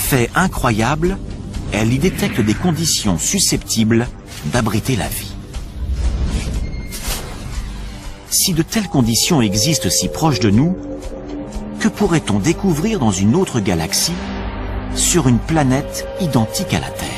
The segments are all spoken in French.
Fait incroyable, elle y détecte des conditions susceptibles d'abriter la vie. Si de telles conditions existent si proches de nous, que pourrait-on découvrir dans une autre galaxie, sur une planète identique à la Terre?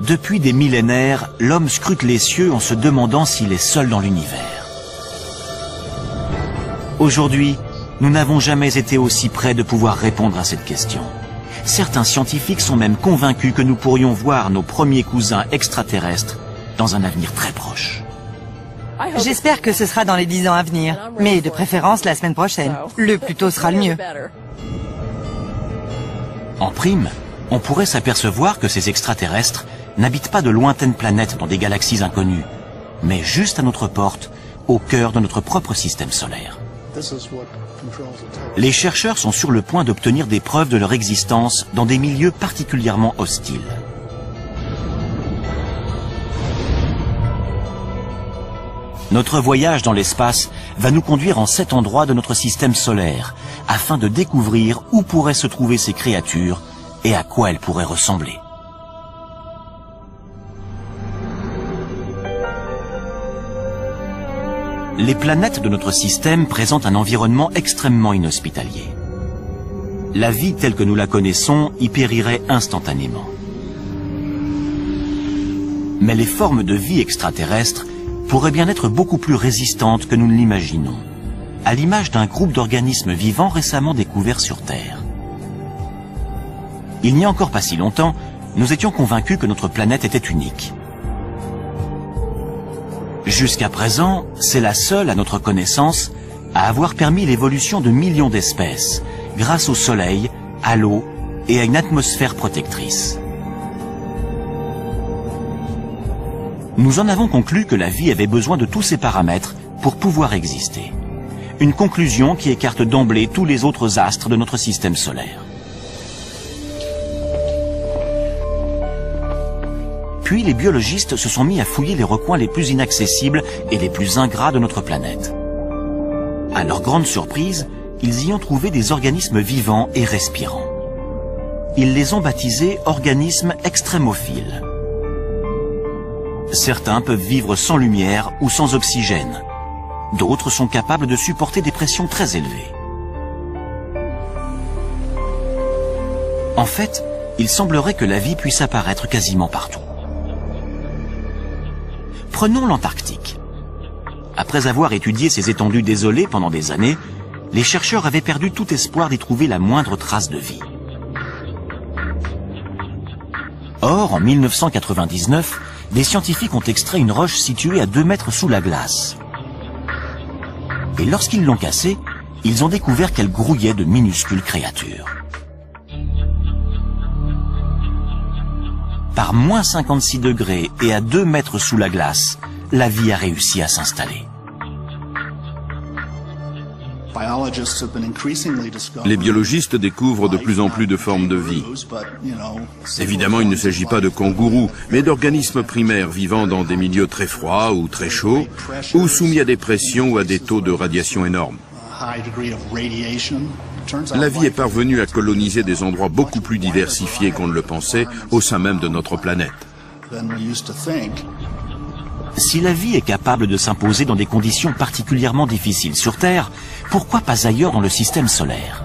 Depuis des millénaires, l'homme scrute les cieux en se demandant s'il est seul dans l'univers. Aujourd'hui, nous n'avons jamais été aussi près de pouvoir répondre à cette question. Certains scientifiques sont même convaincus que nous pourrions voir nos premiers cousins extraterrestres dans un avenir très proche. J'espère que ce sera dans les 10 ans à venir, mais de préférence la semaine prochaine. Le plus tôt sera le mieux. En prime, on pourrait s'apercevoir que ces extraterrestres n'habitent pas de lointaines planètes dans des galaxies inconnues, mais juste à notre porte, au cœur de notre propre système solaire. Les chercheurs sont sur le point d'obtenir des preuves de leur existence dans des milieux particulièrement hostiles. Notre voyage dans l'espace va nous conduire en 7 endroits de notre système solaire, afin de découvrir où pourraient se trouver ces créatures et à quoi elles pourraient ressembler. Les planètes de notre système présentent un environnement extrêmement inhospitalier. La vie telle que nous la connaissons y périrait instantanément. Mais les formes de vie extraterrestres pourraient bien être beaucoup plus résistantes que nous ne l'imaginons, à l'image d'un groupe d'organismes vivants récemment découverts sur Terre. Il n'y a encore pas si longtemps, nous étions convaincus que notre planète était unique. Jusqu'à présent, c'est la seule, à notre connaissance, à avoir permis l'évolution de millions d'espèces, grâce au Soleil, à l'eau et à une atmosphère protectrice. Nous en avons conclu que la vie avait besoin de tous ces paramètres pour pouvoir exister. Une conclusion qui écarte d'emblée tous les autres astres de notre système solaire. Puis les biologistes se sont mis à fouiller les recoins les plus inaccessibles et les plus ingrats de notre planète. À leur grande surprise, ils y ont trouvé des organismes vivants et respirants. Ils les ont baptisés organismes extrémophiles. Certains peuvent vivre sans lumière ou sans oxygène. D'autres sont capables de supporter des pressions très élevées. En fait, il semblerait que la vie puisse apparaître quasiment partout. Prenons l'Antarctique. Après avoir étudié ces étendues désolées pendant des années, les chercheurs avaient perdu tout espoir d'y trouver la moindre trace de vie. Or, en 1999, des scientifiques ont extrait une roche située à 2 mètres sous la glace. Et lorsqu'ils l'ont cassée, ils ont découvert qu'elle grouillait de minuscules créatures. Par moins 56 degrés et à 2 mètres sous la glace, la vie a réussi à s'installer. Les biologistes découvrent de plus en plus de formes de vie. Évidemment, il ne s'agit pas de kangourous, mais d'organismes primaires vivant dans des milieux très froids ou très chauds, ou soumis à des pressions ou à des taux de radiation énormes. La vie est parvenue à coloniser des endroits beaucoup plus diversifiés qu'on ne le pensait au sein même de notre planète. Si la vie est capable de s'imposer dans des conditions particulièrement difficiles sur Terre, pourquoi pas ailleurs dans le système solaire?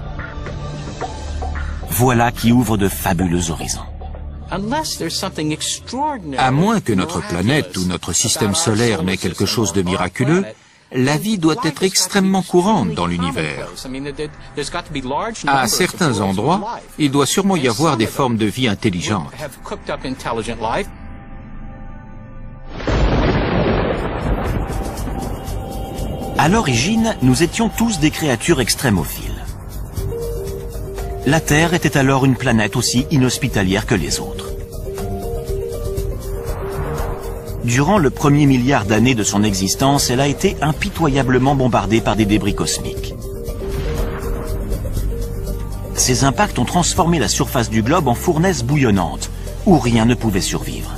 Voilà qui ouvre de fabuleux horizons. À moins que notre planète ou notre système solaire n'ait quelque chose de miraculeux, la vie doit être extrêmement courante dans l'univers. À certains endroits, il doit sûrement y avoir des formes de vie intelligentes. À l'origine, nous étions tous des créatures extrémophiles. La Terre était alors une planète aussi inhospitalière que les autres. Durant le premier milliard d'années de son existence, elle a été impitoyablement bombardée par des débris cosmiques. Ces impacts ont transformé la surface du globe en fournaise bouillonnante, où rien ne pouvait survivre.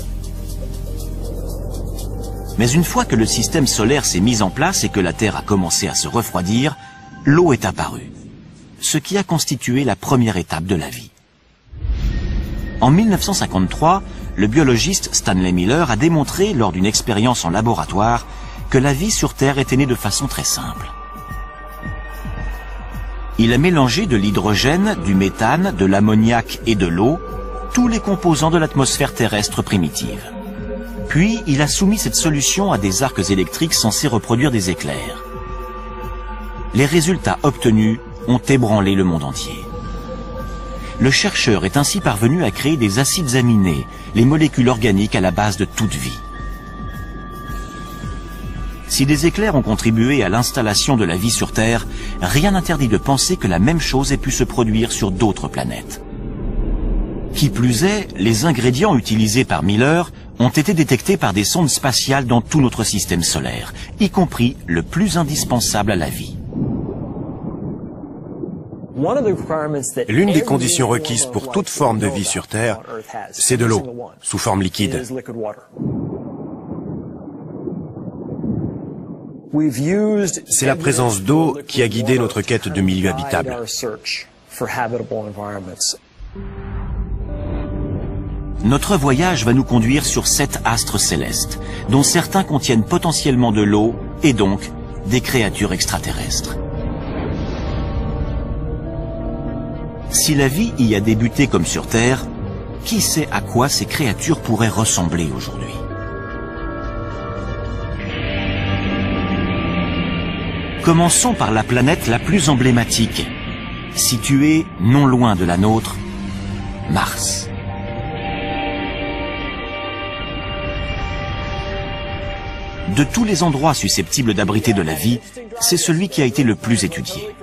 Mais une fois que le système solaire s'est mis en place et que la Terre a commencé à se refroidir, l'eau est apparue, ce qui a constitué la première étape de la vie. En 1953, le biologiste Stanley Miller a démontré lors d'une expérience en laboratoire que la vie sur Terre était née de façon très simple. Il a mélangé de l'hydrogène, du méthane, de l'ammoniac et de l'eau, tous les composants de l'atmosphère terrestre primitive. Puis, il a soumis cette solution à des arcs électriques censés reproduire des éclairs. Les résultats obtenus ont ébranlé le monde entier. Le chercheur est ainsi parvenu à créer des acides aminés, les molécules organiques à la base de toute vie. Si des éclairs ont contribué à l'installation de la vie sur Terre, rien n'interdit de penser que la même chose ait pu se produire sur d'autres planètes. Qui plus est, les ingrédients utilisés par Miller ont été détectés par des sondes spatiales dans tout notre système solaire, y compris le plus indispensable à la vie. L'une des conditions requises pour toute forme de vie sur Terre, c'est de l'eau, sous forme liquide. C'est la présence d'eau qui a guidé notre quête de milieux habitables. Notre voyage va nous conduire sur 7 astres célestes, dont certains contiennent potentiellement de l'eau et donc des créatures extraterrestres. Si la vie y a débuté comme sur Terre, qui sait à quoi ces créatures pourraient ressembler aujourd'hui? Commençons par la planète la plus emblématique, située non loin de la nôtre, Mars. De tous les endroits susceptibles d'abriter de la vie, c'est celui qui a été le plus étudié.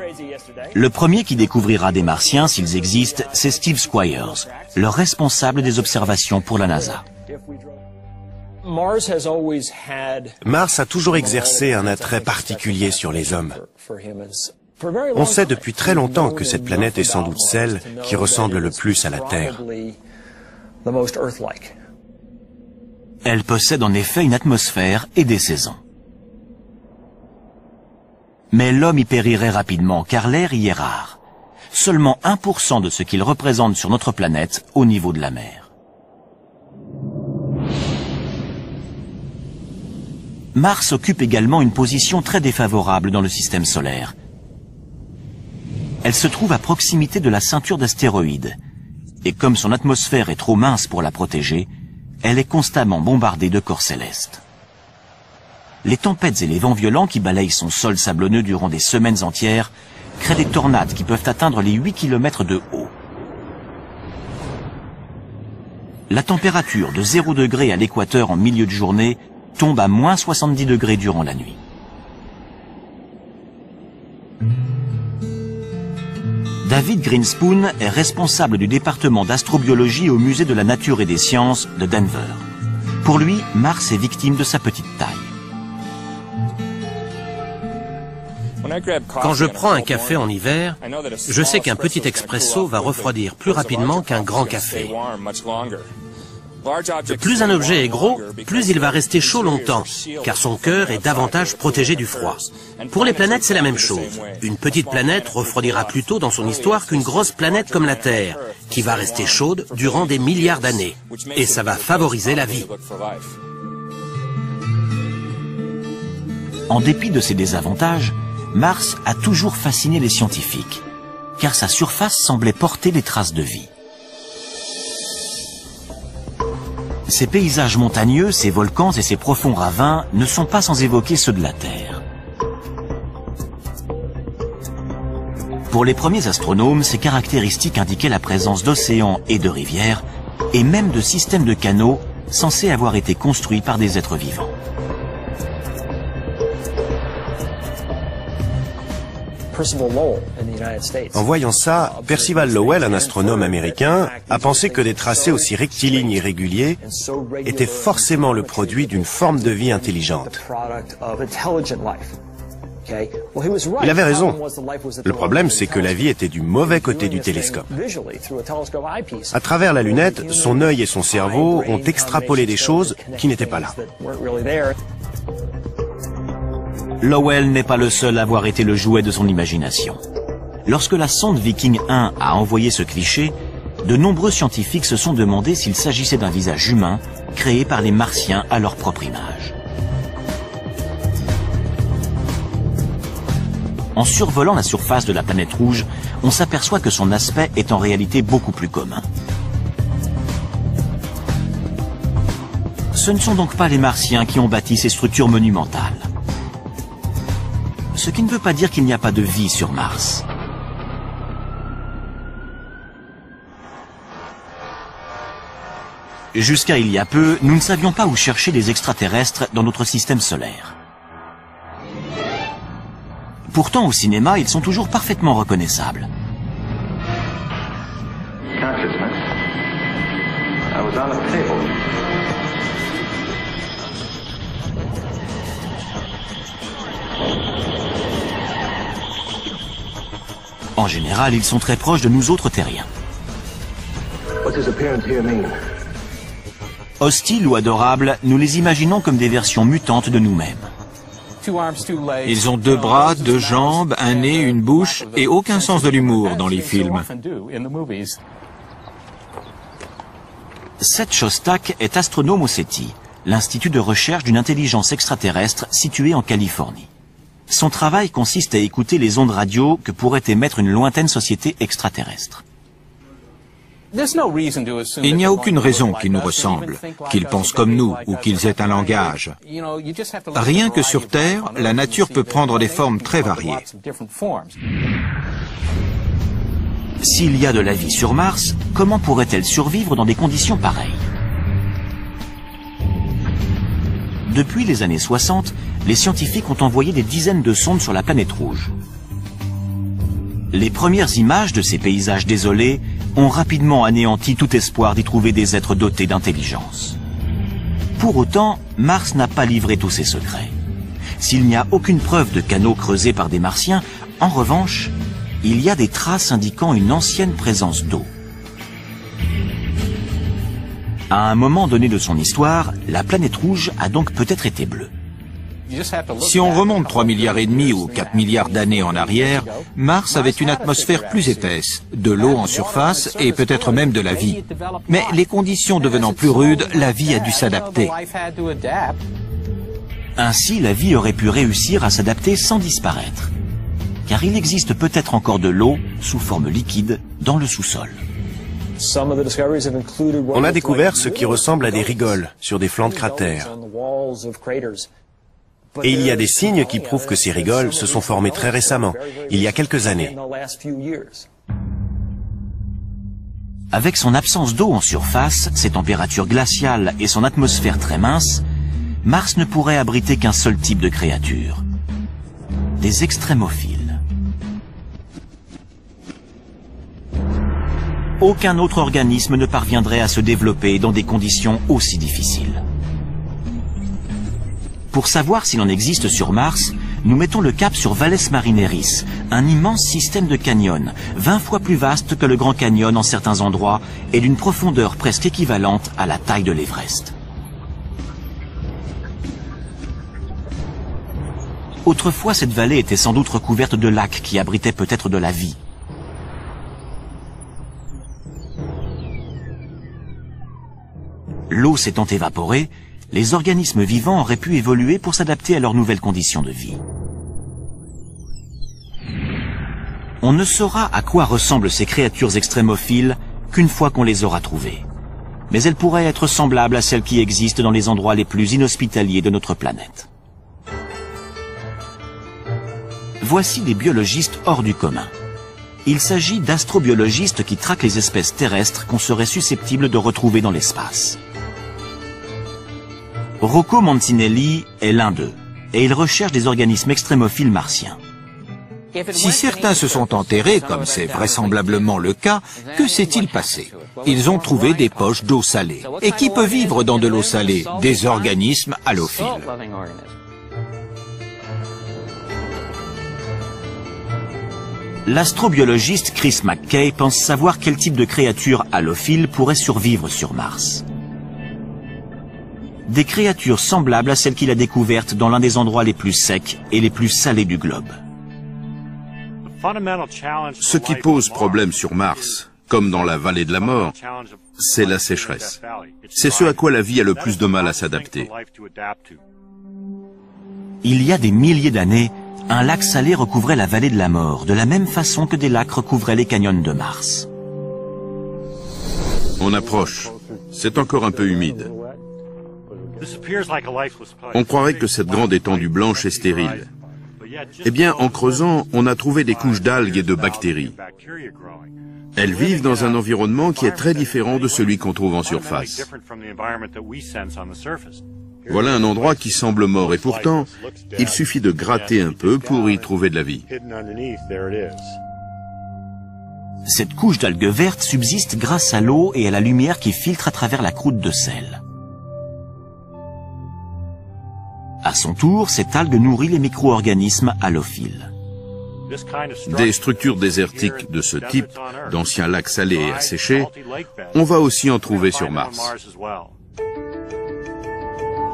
Le premier qui découvrira des Martiens, s'ils existent, c'est Steve Squyres, le responsable des observations pour la NASA. Mars a toujours exercé un attrait particulier sur les hommes. On sait depuis très longtemps que cette planète est sans doute celle qui ressemble le plus à la Terre. Elle possède en effet une atmosphère et des saisons. Mais l'homme y périrait rapidement car l'air y est rare. Seulement 1% de ce qu'il représente sur notre planète au niveau de la mer. Mars occupe également une position très défavorable dans le système solaire. Elle se trouve à proximité de la ceinture d'astéroïdes. Et comme son atmosphère est trop mince pour la protéger, elle est constamment bombardée de corps célestes. Les tempêtes et les vents violents qui balayent son sol sablonneux durant des semaines entières créent des tornades qui peuvent atteindre les 8 km de haut. La température de 0 degré à l'équateur en milieu de journée tombe à moins 70 degrés durant la nuit. David Greenspoon est responsable du département d'astrobiologie au Musée de la Nature et des Sciences de Denver. Pour lui, Mars est victime de sa petite taille. Quand je prends un café en hiver, je sais qu'un petit expresso va refroidir plus rapidement qu'un grand café. Plus un objet est gros, plus il va rester chaud longtemps, car son cœur est davantage protégé du froid. Pour les planètes, c'est la même chose. Une petite planète refroidira plus tôt dans son histoire qu'une grosse planète comme la Terre, qui va rester chaude durant des milliards d'années. Et ça va favoriser la vie. En dépit de ses désavantages, Mars a toujours fasciné les scientifiques, car sa surface semblait porter des traces de vie. Ces paysages montagneux, ces volcans et ces profonds ravins ne sont pas sans évoquer ceux de la Terre. Pour les premiers astronomes, ces caractéristiques indiquaient la présence d'océans et de rivières, et même de systèmes de canaux censés avoir été construits par des êtres vivants. En voyant ça, Percival Lowell, un astronome américain, a pensé que des tracés aussi rectilignes et réguliers étaient forcément le produit d'une forme de vie intelligente. Il avait raison. Le problème, c'est que la vie était du mauvais côté du télescope. À travers la lunette, son œil et son cerveau ont extrapolé des choses qui n'étaient pas là. Lowell n'est pas le seul à avoir été le jouet de son imagination. Lorsque la sonde Viking 1 a envoyé ce cliché, de nombreux scientifiques se sont demandé s'il s'agissait d'un visage humain créé par les Martiens à leur propre image. En survolant la surface de la planète rouge, on s'aperçoit que son aspect est en réalité beaucoup plus commun. Ce ne sont donc pas les Martiens qui ont bâti ces structures monumentales. Ce qui ne veut pas dire qu'il n'y a pas de vie sur Mars. Jusqu'à il y a peu, nous ne savions pas où chercher des extraterrestres dans notre système solaire. Pourtant, au cinéma, ils sont toujours parfaitement reconnaissables. En général, ils sont très proches de nous autres terriens. Hostiles ou adorables, nous les imaginons comme des versions mutantes de nous-mêmes. Ils ont 2 bras, 2 jambes, un nez, une bouche et aucun sens de l'humour dans les films. Seth Shostak est astronome au SETI, l'institut de recherche d'une intelligence extraterrestre situé en Californie. Son travail consiste à écouter les ondes radio que pourrait émettre une lointaine société extraterrestre. Il n'y a aucune raison qu'ils nous ressemblent, qu'ils pensent comme nous ou qu'ils aient un langage. Rien que sur Terre, la nature peut prendre des formes très variées. S'il y a de la vie sur Mars, comment pourrait-elle survivre dans des conditions pareilles? Depuis les années 60, les scientifiques ont envoyé des dizaines de sondes sur la planète rouge. Les premières images de ces paysages désolés ont rapidement anéanti tout espoir d'y trouver des êtres dotés d'intelligence. Pour autant, Mars n'a pas livré tous ses secrets. S'il n'y a aucune preuve de canaux creusés par des Martiens, en revanche, il y a des traces indiquant une ancienne présence d'eau. À un moment donné de son histoire, la planète rouge a donc peut-être été bleue. Si on remonte 3,5 milliards ou 4 milliards d'années en arrière, Mars avait une atmosphère plus épaisse, de l'eau en surface et peut-être même de la vie. Mais les conditions devenant plus rudes, la vie a dû s'adapter. Ainsi, la vie aurait pu réussir à s'adapter sans disparaître. Car il existe peut-être encore de l'eau, sous forme liquide, dans le sous-sol. On a découvert ce qui ressemble à des rigoles sur des flancs de cratères. Et il y a des signes qui prouvent que ces rigoles se sont formées très récemment, il y a quelques années. Avec son absence d'eau en surface, ses températures glaciales et son atmosphère très mince, Mars ne pourrait abriter qu'un seul type de créature. Des extrémophiles. Aucun autre organisme ne parviendrait à se développer dans des conditions aussi difficiles. Pour savoir s'il en existe sur Mars, nous mettons le cap sur Valles Marineris, un immense système de canyons, 20 fois plus vaste que le Grand Canyon en certains endroits et d'une profondeur presque équivalente à la taille de l'Everest. Autrefois, cette vallée était sans doute recouverte de lacs qui abritaient peut-être de la vie. L'eau s'étant évaporée, les organismes vivants auraient pu évoluer pour s'adapter à leurs nouvelles conditions de vie. On ne saura à quoi ressemblent ces créatures extrémophiles qu'une fois qu'on les aura trouvées. Mais elles pourraient être semblables à celles qui existent dans les endroits les plus inhospitaliers de notre planète. Voici des biologistes hors du commun. Il s'agit d'astrobiologistes qui traquent les espèces terrestres qu'on serait susceptible de retrouver dans l'espace. Rocco Mancinelli est l'un d'eux, et il recherche des organismes extrémophiles martiens. Si certains se sont enterrés, comme c'est vraisemblablement le cas, que s'est-il passé? Ils ont trouvé des poches d'eau salée. Et qui peut vivre dans de l'eau salée? Des organismes halophiles. L'astrobiologiste Chris McKay pense savoir quel type de créature halophile pourrait survivre sur Mars. Des créatures semblables à celles qu'il a découvertes dans l'un des endroits les plus secs et les plus salés du globe. Ce qui pose problème sur Mars, comme dans la vallée de la mort, c'est la sécheresse. C'est ce à quoi la vie a le plus de mal à s'adapter. Il y a des milliers d'années, un lac salé recouvrait la vallée de la mort, de la même façon que des lacs recouvraient les canyons de Mars. On approche. C'est encore un peu humide. On croirait que cette grande étendue blanche est stérile. Eh bien, en creusant, on a trouvé des couches d'algues et de bactéries. Elles vivent dans un environnement qui est très différent de celui qu'on trouve en surface. Voilà un endroit qui semble mort et pourtant, il suffit de gratter un peu pour y trouver de la vie. Cette couche d'algues vertes subsiste grâce à l'eau et à la lumière qui filtre à travers la croûte de sel. À son tour, cette algue nourrit les micro-organismes halophiles. Des structures désertiques de ce type, d'anciens lacs salés et asséchés, on va aussi en trouver sur Mars.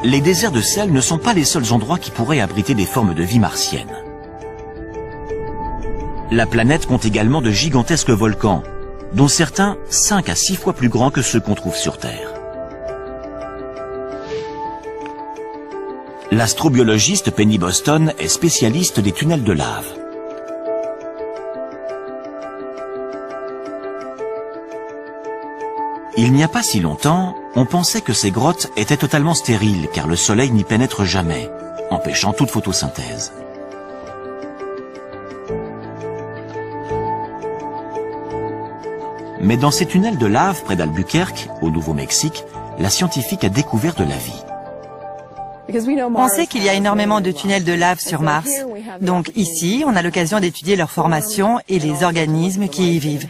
Les déserts de sel ne sont pas les seuls endroits qui pourraient abriter des formes de vie martiennes. La planète compte également de gigantesques volcans, dont certains 5 à 6 fois plus grands que ceux qu'on trouve sur Terre. L'astrobiologiste Penny Boston est spécialiste des tunnels de lave. Il n'y a pas si longtemps, on pensait que ces grottes étaient totalement stériles car le soleil n'y pénètre jamais, empêchant toute photosynthèse. Mais dans ces tunnels de lave près d'Albuquerque, au Nouveau-Mexique, la scientifique a découvert de la vie. On sait qu'il y a énormément de tunnels de lave sur Mars. Donc ici, on a l'occasion d'étudier leur formation et les organismes qui y vivent.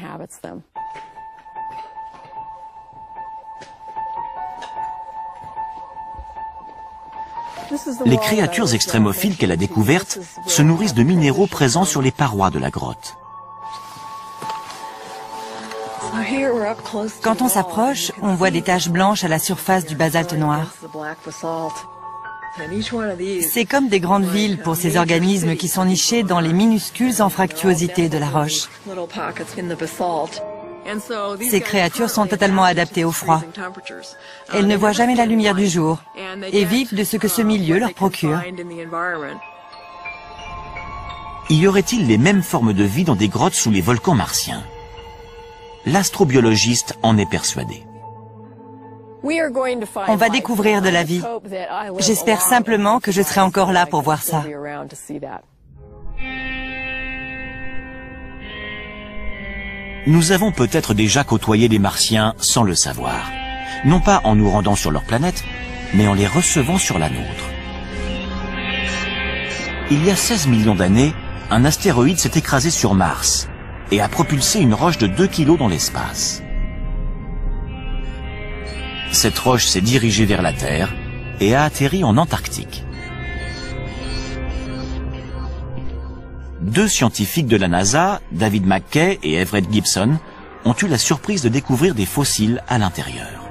Les créatures extrémophiles qu'elle a découvertes se nourrissent de minéraux présents sur les parois de la grotte. Quand on s'approche, on voit des taches blanches à la surface du basalte noir. C'est comme des grandes villes pour ces organismes qui sont nichés dans les minuscules anfractuosités de la roche. Ces créatures sont totalement adaptées au froid. Elles ne voient jamais la lumière du jour et vivent de ce que ce milieu leur procure. Y aurait-il les mêmes formes de vie dans des grottes sous les volcans martiens? L'astrobiologiste en est persuadé. On va découvrir de la vie. J'espère simplement que je serai encore là pour voir ça. Nous avons peut-être déjà côtoyé des Martiens sans le savoir. Non pas en nous rendant sur leur planète, mais en les recevant sur la nôtre. Il y a 16 millions d'années, un astéroïde s'est écrasé sur Mars et a propulsé une roche de 2 kilos dans l'espace. Cette roche s'est dirigée vers la Terre et a atterri en Antarctique. 2 scientifiques de la NASA, David McKay et Everett Gibson, ont eu la surprise de découvrir des fossiles à l'intérieur.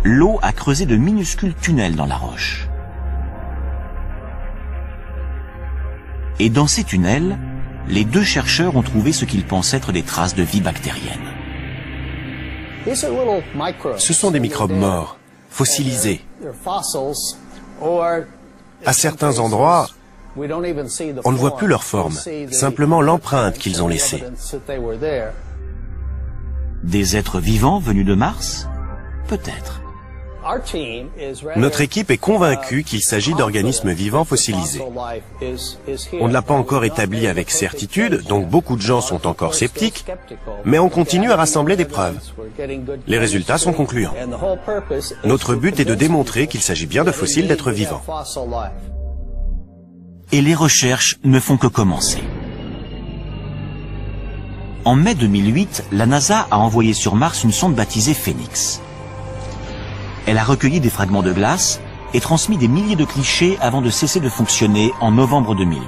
L'eau a creusé de minuscules tunnels dans la roche. Et dans ces tunnels, les 2 chercheurs ont trouvé ce qu'ils pensent être des traces de vie bactérienne. Ce sont des microbes morts, fossilisés. À certains endroits, on ne voit plus leur forme, simplement l'empreinte qu'ils ont laissée. Des êtres vivants venus de Mars? Peut-être. Notre équipe est convaincue qu'il s'agit d'organismes vivants fossilisés. On ne l'a pas encore établi avec certitude, donc beaucoup de gens sont encore sceptiques, mais on continue à rassembler des preuves. Les résultats sont concluants. Notre but est de démontrer qu'il s'agit bien de fossiles d'êtres vivants. Et les recherches ne font que commencer. En mai 2008, la NASA a envoyé sur Mars une sonde baptisée Phoenix. Elle a recueilli des fragments de glace et transmis des milliers de clichés avant de cesser de fonctionner en novembre 2008.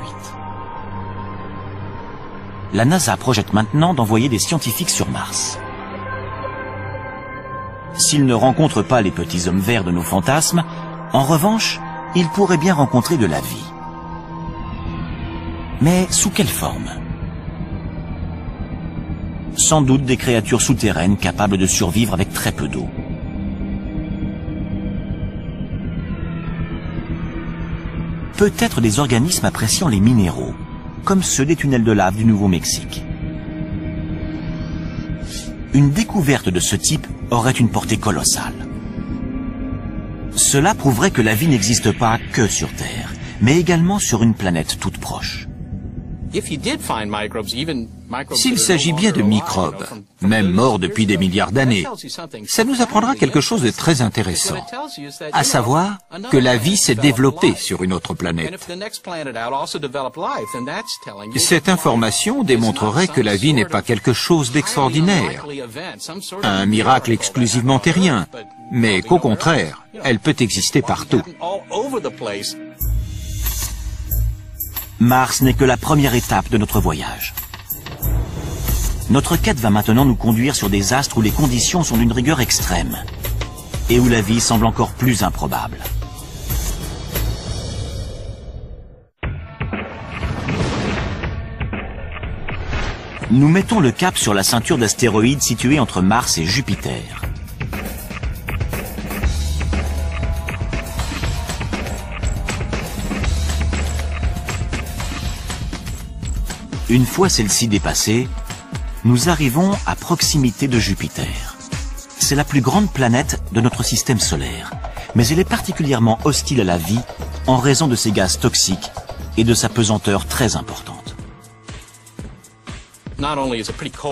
la NASA projette maintenant d'envoyer des scientifiques sur Mars. S'ils ne rencontrent pas les petits hommes verts de nos fantasmes, en revanche, ils pourraient bien rencontrer de la vie. Mais sous quelle forme? Sans doute des créatures souterraines capables de survivre avec très peu d'eau. Peut-être des organismes appréciant les minéraux, comme ceux des tunnels de lave du Nouveau-Mexique. Une découverte de ce type aurait une portée colossale. Cela prouverait que la vie n'existe pas que sur Terre, mais également sur une planète toute proche. S'il s'agit bien de microbes, même morts depuis des milliards d'années, ça nous apprendra quelque chose de très intéressant, à savoir que la vie s'est développée sur une autre planète. Cette information démontrerait que la vie n'est pas quelque chose d'extraordinaire, un miracle exclusivement terrien, mais qu'au contraire, elle peut exister partout. Mars n'est que la première étape de notre voyage. Notre quête va maintenant nous conduire sur des astres où les conditions sont d'une rigueur extrême et où la vie semble encore plus improbable. Nous mettons le cap sur la ceinture d'astéroïdes située entre Mars et Jupiter. Une fois celle-ci dépassée, nous arrivons à proximité de Jupiter. C'est la plus grande planète de notre système solaire, mais elle est particulièrement hostile à la vie en raison de ses gaz toxiques et de sa pesanteur très importante.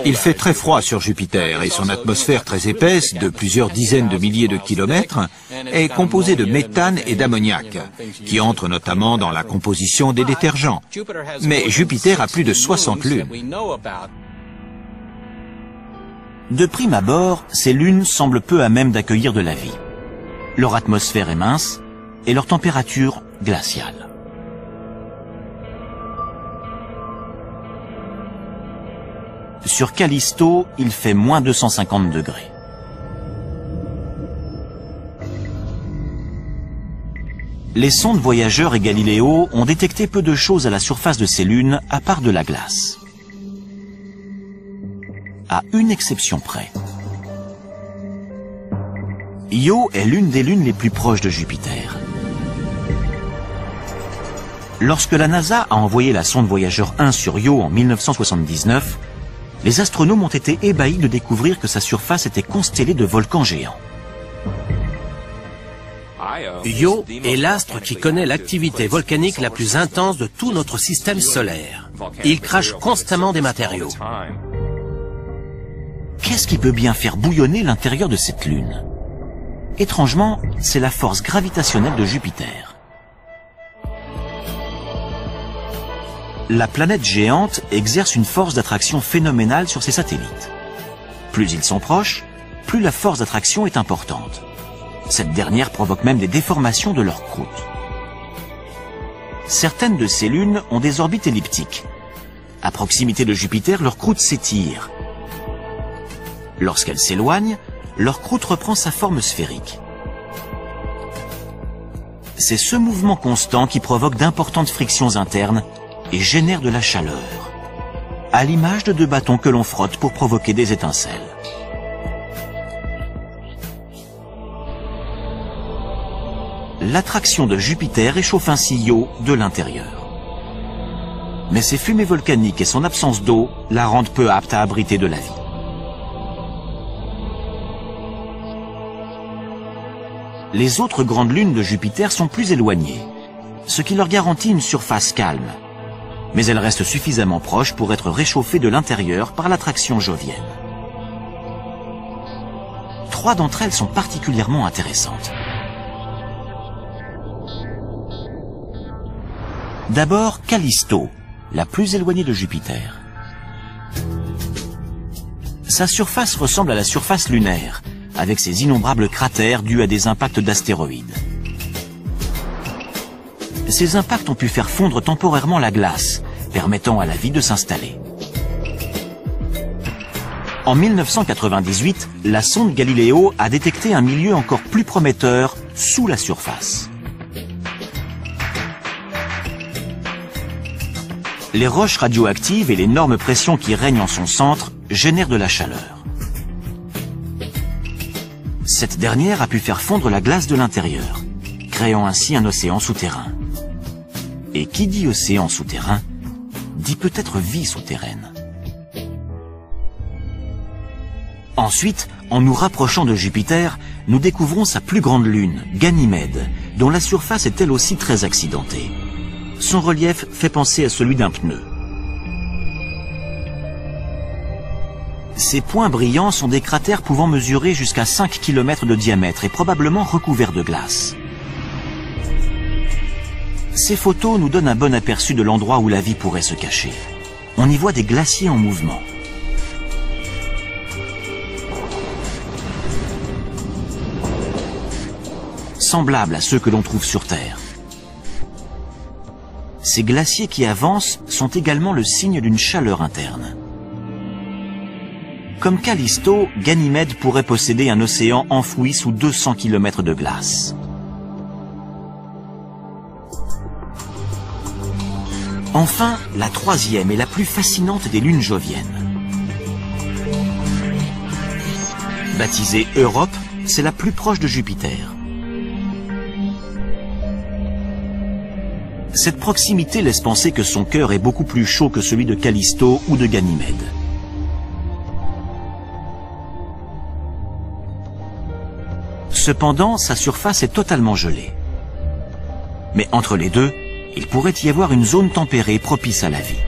Il fait très froid sur Jupiter et son atmosphère très épaisse, de plusieurs dizaines de milliers de kilomètres, est composée de méthane et d'ammoniac, qui entrent notamment dans la composition des détergents. Mais Jupiter a plus de 60 lunes. De prime abord, ces lunes semblent peu à même d'accueillir de la vie. Leur atmosphère est mince et leur température glaciale. Sur Callisto, il fait moins 250 degrés. Les sondes Voyageur et Galileo ont détecté peu de choses à la surface de ces lunes, à part de la glace. À une exception près. Io est l'une des lunes les plus proches de Jupiter. Lorsque la NASA a envoyé la sonde Voyageur 1 sur Io en 1979, les astronomes ont été ébahis de découvrir que sa surface était constellée de volcans géants. Io est l'astre qui connaît l'activité volcanique la plus intense de tout notre système solaire. Il crache constamment des matériaux. Qu'est-ce qui peut bien faire bouillonner l'intérieur de cette lune? Étrangement, c'est la force gravitationnelle de Jupiter. La planète géante exerce une force d'attraction phénoménale sur ses satellites. Plus ils sont proches, plus la force d'attraction est importante. Cette dernière provoque même des déformations de leur croûte. Certaines de ces lunes ont des orbites elliptiques. À proximité de Jupiter, leur croûte s'étire. Lorsqu'elle s'éloigne, leur croûte reprend sa forme sphérique. C'est ce mouvement constant qui provoque d'importantes frictions internes et génère de la chaleur, à l'image de deux bâtons que l'on frotte pour provoquer des étincelles. L'attraction de Jupiter réchauffe ainsi Io de l'intérieur. Mais ses fumées volcaniques et son absence d'eau la rendent peu apte à abriter de la vie. Les autres grandes lunes de Jupiter sont plus éloignées, ce qui leur garantit une surface calme. Mais elles restent suffisamment proches pour être réchauffées de l'intérieur par l'attraction jovienne. 3 d'entre elles sont particulièrement intéressantes. D'abord, Callisto, la plus éloignée de Jupiter. Sa surface ressemble à la surface lunaire, avec ses innombrables cratères dus à des impacts d'astéroïdes. Ces impacts ont pu faire fondre temporairement la glace, permettant à la vie de s'installer. En 1998, la sonde Galileo a détecté un milieu encore plus prometteur sous la surface. Les roches radioactives et l'énorme pression qui règne en son centre génèrent de la chaleur. Cette dernière a pu faire fondre la glace de l'intérieur, créant ainsi un océan souterrain. Et qui dit océan souterrain, dit peut-être vie souterraine. Ensuite, en nous rapprochant de Jupiter, nous découvrons sa plus grande lune, Ganymède, dont la surface est elle aussi très accidentée. Son relief fait penser à celui d'un pneu. Ces points brillants sont des cratères pouvant mesurer jusqu'à 5 km de diamètre et probablement recouverts de glace. Ces photos nous donnent un bon aperçu de l'endroit où la vie pourrait se cacher. On y voit des glaciers en mouvement. Semblables à ceux que l'on trouve sur Terre. Ces glaciers qui avancent sont également le signe d'une chaleur interne. Comme Callisto, Ganymède pourrait posséder un océan enfoui sous 200 km de glace. Enfin, la troisième et la plus fascinante des lunes joviennes. Baptisée Europe, c'est la plus proche de Jupiter. Cette proximité laisse penser que son cœur est beaucoup plus chaud que celui de Callisto ou de Ganymède. Cependant, sa surface est totalement gelée. Mais entre les deux, il pourrait y avoir une zone tempérée propice à la vie.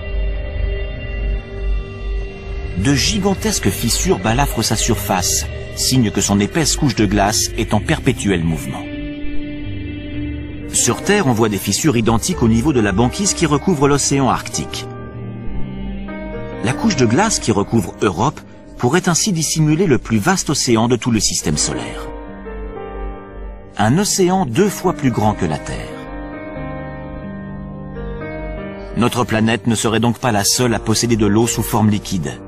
De gigantesques fissures balafrent sa surface, signe que son épaisse couche de glace est en perpétuel mouvement. Sur Terre, on voit des fissures identiques au niveau de la banquise qui recouvre l'océan Arctique. La couche de glace qui recouvre Europe pourrait ainsi dissimuler le plus vaste océan de tout le système solaire. Un océan 2 fois plus grand que la Terre. Notre planète ne serait donc pas la seule à posséder de l'eau sous forme liquide.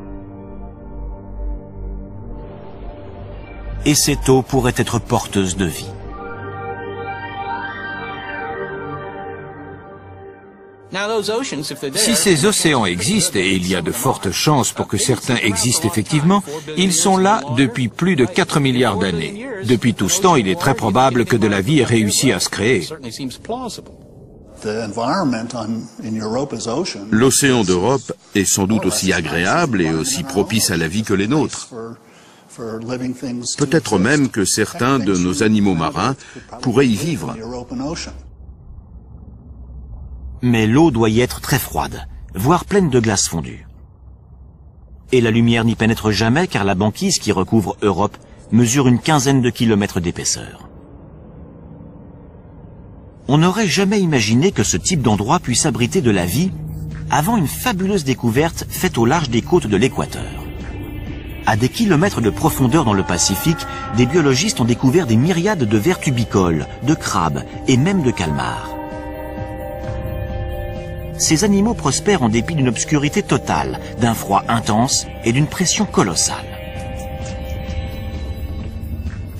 Et cette eau pourrait être porteuse de vie. Si ces océans existent, et il y a de fortes chances pour que certains existent effectivement, ils sont là depuis plus de 4 milliards d'années. Depuis tout ce temps, il est très probable que de la vie ait réussi à se créer. L'océan d'Europe est sans doute aussi agréable et aussi propice à la vie que les nôtres. Peut-être même que certains de nos animaux marins pourraient y vivre. Mais l'eau doit y être très froide, voire pleine de glace fondue. Et la lumière n'y pénètre jamais car la banquise qui recouvre Europe mesure une quinzaine de kilomètres d'épaisseur. On n'aurait jamais imaginé que ce type d'endroit puisse abriter de la vie avant une fabuleuse découverte faite au large des côtes de l'équateur. À des kilomètres de profondeur dans le Pacifique, des biologistes ont découvert des myriades de vers tubicoles, de crabes et même de calmars. Ces animaux prospèrent en dépit d'une obscurité totale, d'un froid intense et d'une pression colossale.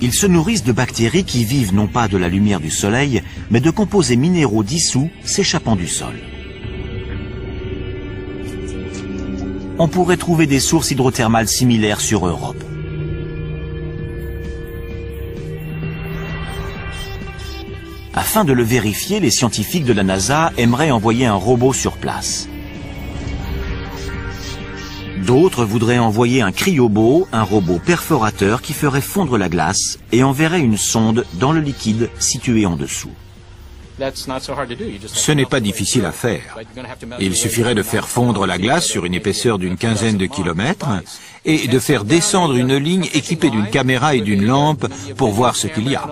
Ils se nourrissent de bactéries qui vivent non pas de la lumière du soleil, mais de composés minéraux dissous s'échappant du sol. On pourrait trouver des sources hydrothermales similaires sur Europe. Afin de le vérifier, les scientifiques de la NASA aimeraient envoyer un robot sur place. D'autres voudraient envoyer un cryobo, un robot perforateur qui ferait fondre la glace et enverrait une sonde dans le liquide situé en dessous. Ce n'est pas difficile à faire. Il suffirait de faire fondre la glace sur une épaisseur d'une quinzaine de kilomètres et de faire descendre une ligne équipée d'une caméra et d'une lampe pour voir ce qu'il y a.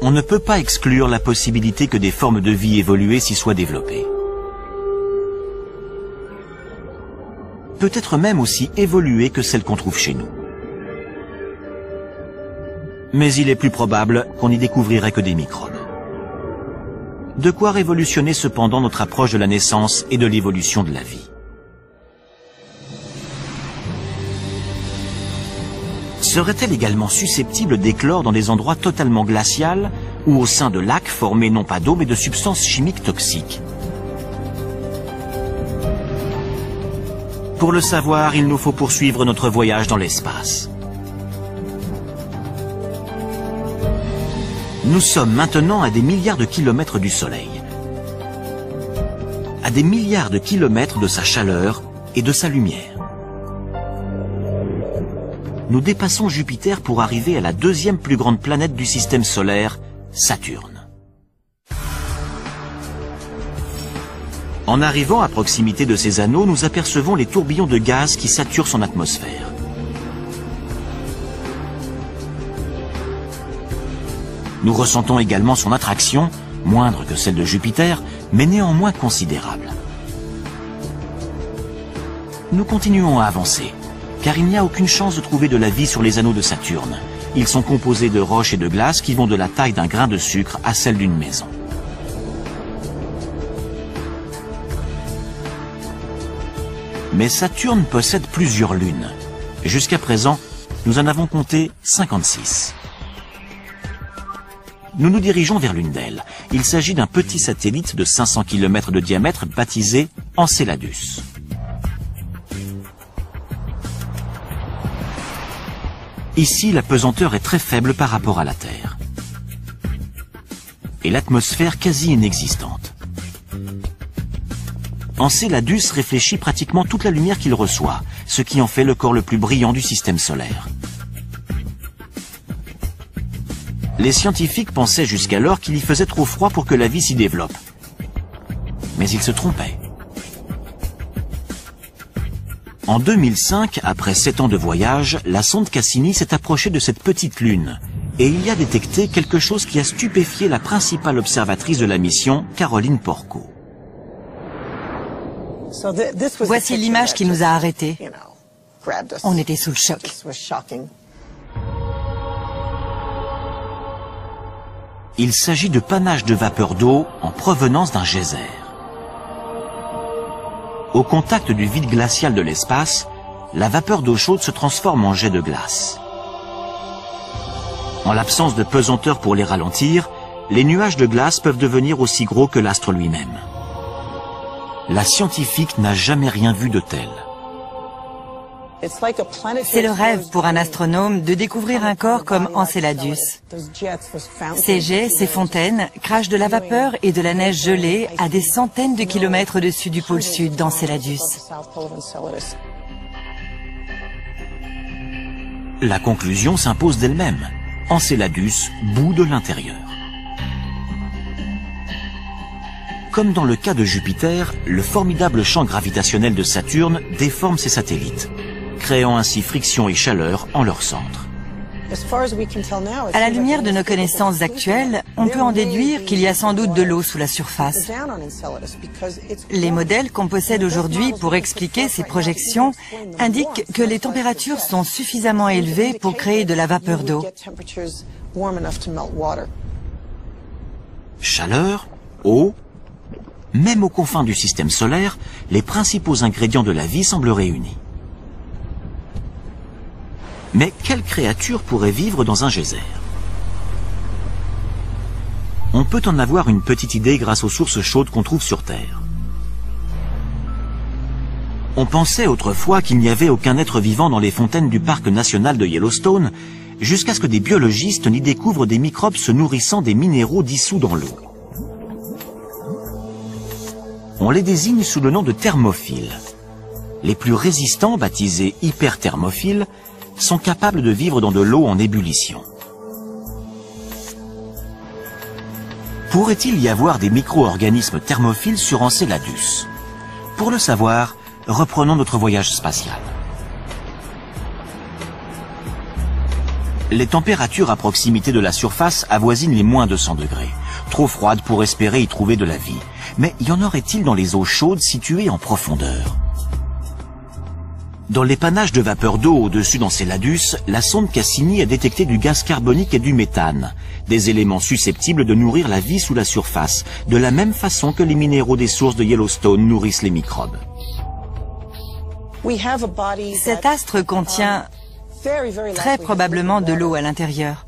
On ne peut pas exclure la possibilité que des formes de vie évoluées s'y soient développées. Peut-être même aussi évoluées que celles qu'on trouve chez nous. Mais il est plus probable qu'on n'y découvrirait que des microbes. De quoi révolutionner cependant notre approche de la naissance et de l'évolution de la vie. Serait-elle également susceptible d'éclore dans des endroits totalement glacials ou au sein de lacs formés non pas d'eau mais de substances chimiques toxiques? Pour le savoir, il nous faut poursuivre notre voyage dans l'espace. Nous sommes maintenant à des milliards de kilomètres du Soleil, à des milliards de kilomètres de sa chaleur et de sa lumière. Nous dépassons Jupiter pour arriver à la deuxième plus grande planète du système solaire, Saturne. En arrivant à proximité de ces anneaux, nous apercevons les tourbillons de gaz qui saturent son atmosphère. Nous ressentons également son attraction, moindre que celle de Jupiter, mais néanmoins considérable. Nous continuons à avancer, car il n'y a aucune chance de trouver de la vie sur les anneaux de Saturne. Ils sont composés de roches et de glace qui vont de la taille d'un grain de sucre à celle d'une maison. Mais Saturne possède plusieurs lunes. Jusqu'à présent, nous en avons compté 56. Nous nous dirigeons vers l'une d'elles. Il s'agit d'un petit satellite de 500 km de diamètre baptisé Enceladus. Ici, la pesanteur est très faible par rapport à la Terre. Et l'atmosphère quasi inexistante. Enceladus réfléchit pratiquement toute la lumière qu'il reçoit, ce qui en fait le corps le plus brillant du système solaire. Les scientifiques pensaient jusqu'alors qu'il y faisait trop froid pour que la vie s'y développe. Mais ils se trompaient. En 2005, après 7 ans de voyage, la sonde Cassini s'est approchée de cette petite lune et il y a détecté quelque chose qui a stupéfié la principale observatrice de la mission, Caroline Porco. Voici l'image qui nous a arrêtés. On était sous le choc. Il s'agit de panaches de vapeur d'eau en provenance d'un geyser. Au contact du vide glacial de l'espace, la vapeur d'eau chaude se transforme en jet de glace. En l'absence de pesanteur pour les ralentir, les nuages de glace peuvent devenir aussi gros que l'astre lui-même. La scientifique n'a jamais rien vu de tel. C'est le rêve pour un astronome de découvrir un corps comme Enceladus. Ces jets, ces fontaines, crachent de la vapeur et de la neige gelée à des centaines de kilomètres au-dessus du pôle sud d'Enceladus. La conclusion s'impose d'elle-même. Enceladus bout de l'intérieur. Comme dans le cas de Jupiter, le formidable champ gravitationnel de Saturne déforme ses satellites, créant ainsi friction et chaleur en leur centre. À la lumière de nos connaissances actuelles, on peut en déduire qu'il y a sans doute de l'eau sous la surface. Les modèles qu'on possède aujourd'hui pour expliquer ces projections indiquent que les températures sont suffisamment élevées pour créer de la vapeur d'eau. Chaleur, eau, même aux confins du système solaire, les principaux ingrédients de la vie semblent réunis. Mais quelle créature pourrait vivre dans un geyser? On peut en avoir une petite idée grâce aux sources chaudes qu'on trouve sur Terre. On pensait autrefois qu'il n'y avait aucun être vivant dans les fontaines du parc national de Yellowstone, jusqu'à ce que des biologistes n'y découvrent des microbes se nourrissant des minéraux dissous dans l'eau. On les désigne sous le nom de thermophiles. Les plus résistants, baptisés hyperthermophiles, sont capables de vivre dans de l'eau en ébullition. Pourrait-il y avoir des micro-organismes thermophiles sur Enceladus? Pour le savoir, reprenons notre voyage spatial. Les températures à proximité de la surface avoisinent les moins de 100 degrés, trop froides pour espérer y trouver de la vie. Mais y en aurait-il dans les eaux chaudes situées en profondeur? Dans l'épannage de vapeur d'eau au-dessus d'Enceladus, la sonde Cassini a détecté du gaz carbonique et du méthane, des éléments susceptibles de nourrir la vie sous la surface, de la même façon que les minéraux des sources de Yellowstone nourrissent les microbes. Cet astre contient très probablement de l'eau à l'intérieur.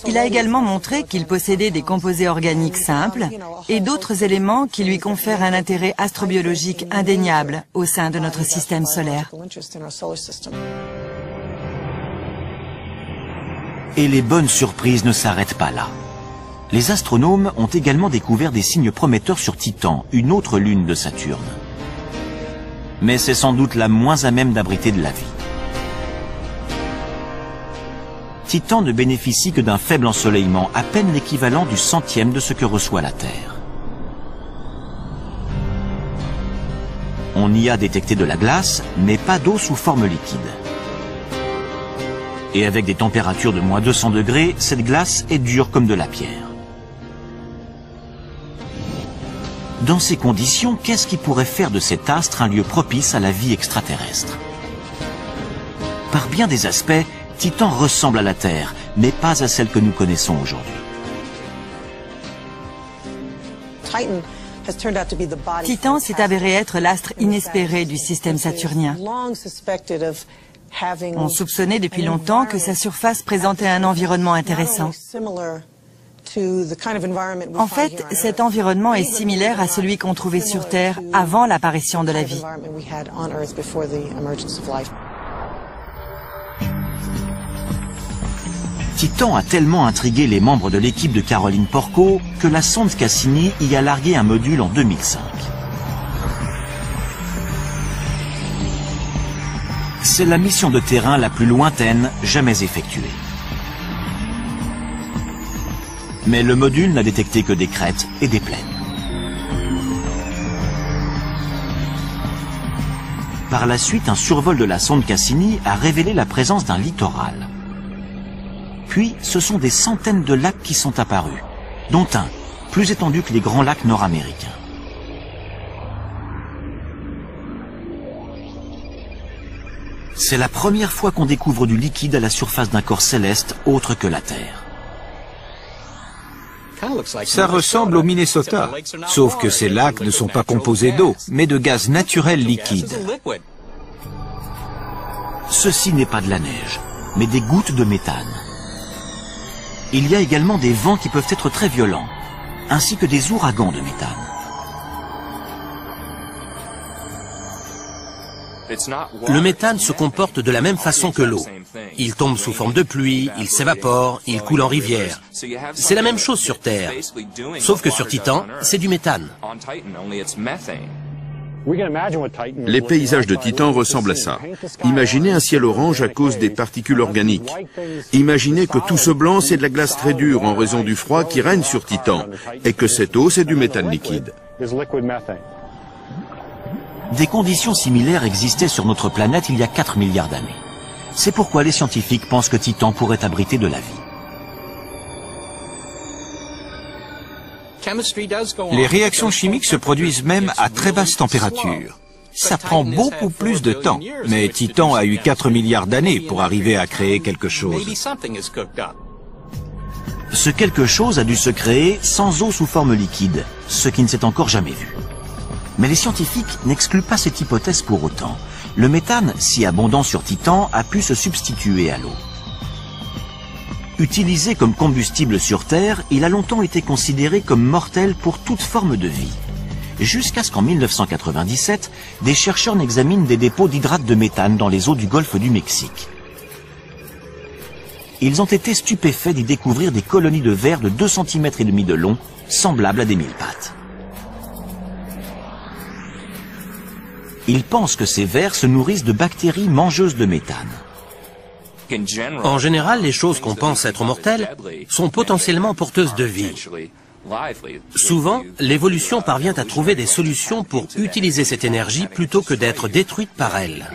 Il a également montré qu'il possédait des composés organiques simples et d'autres éléments qui lui confèrent un intérêt astrobiologique indéniable au sein de notre système solaire. Et les bonnes surprises ne s'arrêtent pas là. Les astronomes ont également découvert des signes prometteurs sur Titan, une autre lune de Saturne. Mais c'est sans doute la moins à même d'abriter de la vie. Titan ne bénéficie que d'un faible ensoleillement, à peine l'équivalent du centième de ce que reçoit la Terre. On y a détecté de la glace, mais pas d'eau sous forme liquide. Et avec des températures de moins 200 degrés, cette glace est dure comme de la pierre. Dans ces conditions, qu'est-ce qui pourrait faire de cet astre un lieu propice à la vie extraterrestre? Par bien des aspects, Titan ressemble à la Terre, mais pas à celle que nous connaissons aujourd'hui. Titan s'est avéré être l'astre inespéré du système saturnien. On soupçonnait depuis longtemps que sa surface présentait un environnement intéressant. En fait, cet environnement est similaire à celui qu'on trouvait sur Terre avant l'apparition de la vie. Titan a tellement intrigué les membres de l'équipe de Caroline Porco que la sonde Cassini y a largué un module en 2005. C'est la mission de terrain la plus lointaine jamais effectuée. Mais le module n'a détecté que des crêtes et des plaines. Par la suite, un survol de la sonde Cassini a révélé la présence d'un littoral. Puis, ce sont des centaines de lacs qui sont apparus, dont un, plus étendu que les grands lacs nord-américains. C'est la première fois qu'on découvre du liquide à la surface d'un corps céleste autre que la Terre. Ça ressemble au Minnesota, sauf que ces lacs ne sont pas composés d'eau, mais de gaz naturel liquide. Ceci n'est pas de la neige, mais des gouttes de méthane. Il y a également des vents qui peuvent être très violents, ainsi que des ouragans de méthane. Le méthane se comporte de la même façon que l'eau. Il tombe sous forme de pluie, il s'évapore, il coule en rivière. C'est la même chose sur Terre, sauf que sur Titan, c'est du méthane. Les paysages de Titan ressemblent à ça. Imaginez un ciel orange à cause des particules organiques. Imaginez que tout ce blanc, c'est de la glace très dure en raison du froid qui règne sur Titan, et que cette eau, c'est du méthane liquide. Des conditions similaires existaient sur notre planète il y a 4 milliards d'années. C'est pourquoi les scientifiques pensent que Titan pourrait abriter de la vie. Les réactions chimiques se produisent même à très basse température. Ça prend beaucoup plus de temps, mais Titan a eu 4 milliards d'années pour arriver à créer quelque chose. Ce quelque chose a dû se créer sans eau sous forme liquide, ce qui ne s'est encore jamais vu. Mais les scientifiques n'excluent pas cette hypothèse pour autant. Le méthane, si abondant sur Titan, a pu se substituer à l'eau. Utilisé comme combustible sur Terre, il a longtemps été considéré comme mortel pour toute forme de vie. Jusqu'à ce qu'en 1997, des chercheurs n'examinent des dépôts d'hydrate de méthane dans les eaux du golfe du Mexique. Ils ont été stupéfaits d'y découvrir des colonies de vers de 2,5 cm de long, semblables à des mille-pattes. Ils pensent que ces vers se nourrissent de bactéries mangeuses de méthane. En général, les choses qu'on pense être mortelles sont potentiellement porteuses de vie. Souvent, l'évolution parvient à trouver des solutions pour utiliser cette énergie plutôt que d'être détruite par elle.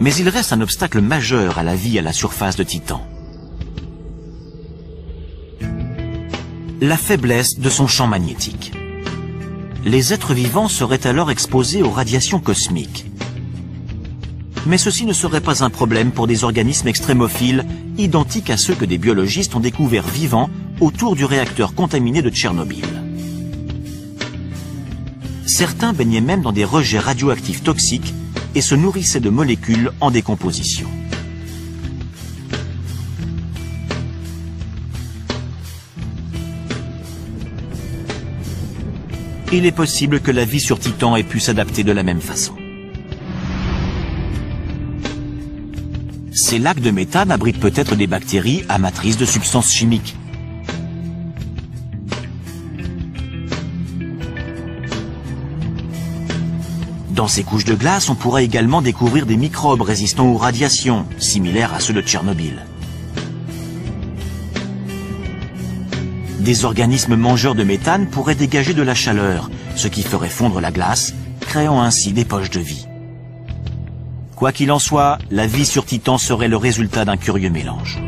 Mais il reste un obstacle majeur à la vie à la surface de Titan. La faiblesse de son champ magnétique. Les êtres vivants seraient alors exposés aux radiations cosmiques. Mais ceci ne serait pas un problème pour des organismes extrémophiles, identiques à ceux que des biologistes ont découverts vivants autour du réacteur contaminé de Tchernobyl. Certains baignaient même dans des rejets radioactifs toxiques et se nourrissaient de molécules en décomposition. Il est possible que la vie sur Titan ait pu s'adapter de la même façon. Ces lacs de méthane abritent peut-être des bactéries amatrices de substances chimiques. Dans ces couches de glace, on pourrait également découvrir des microbes résistants aux radiations, similaires à ceux de Tchernobyl. Des organismes mangeurs de méthane pourraient dégager de la chaleur, ce qui ferait fondre la glace, créant ainsi des poches de vie. Quoi qu'il en soit, la vie sur Titan serait le résultat d'un curieux mélange.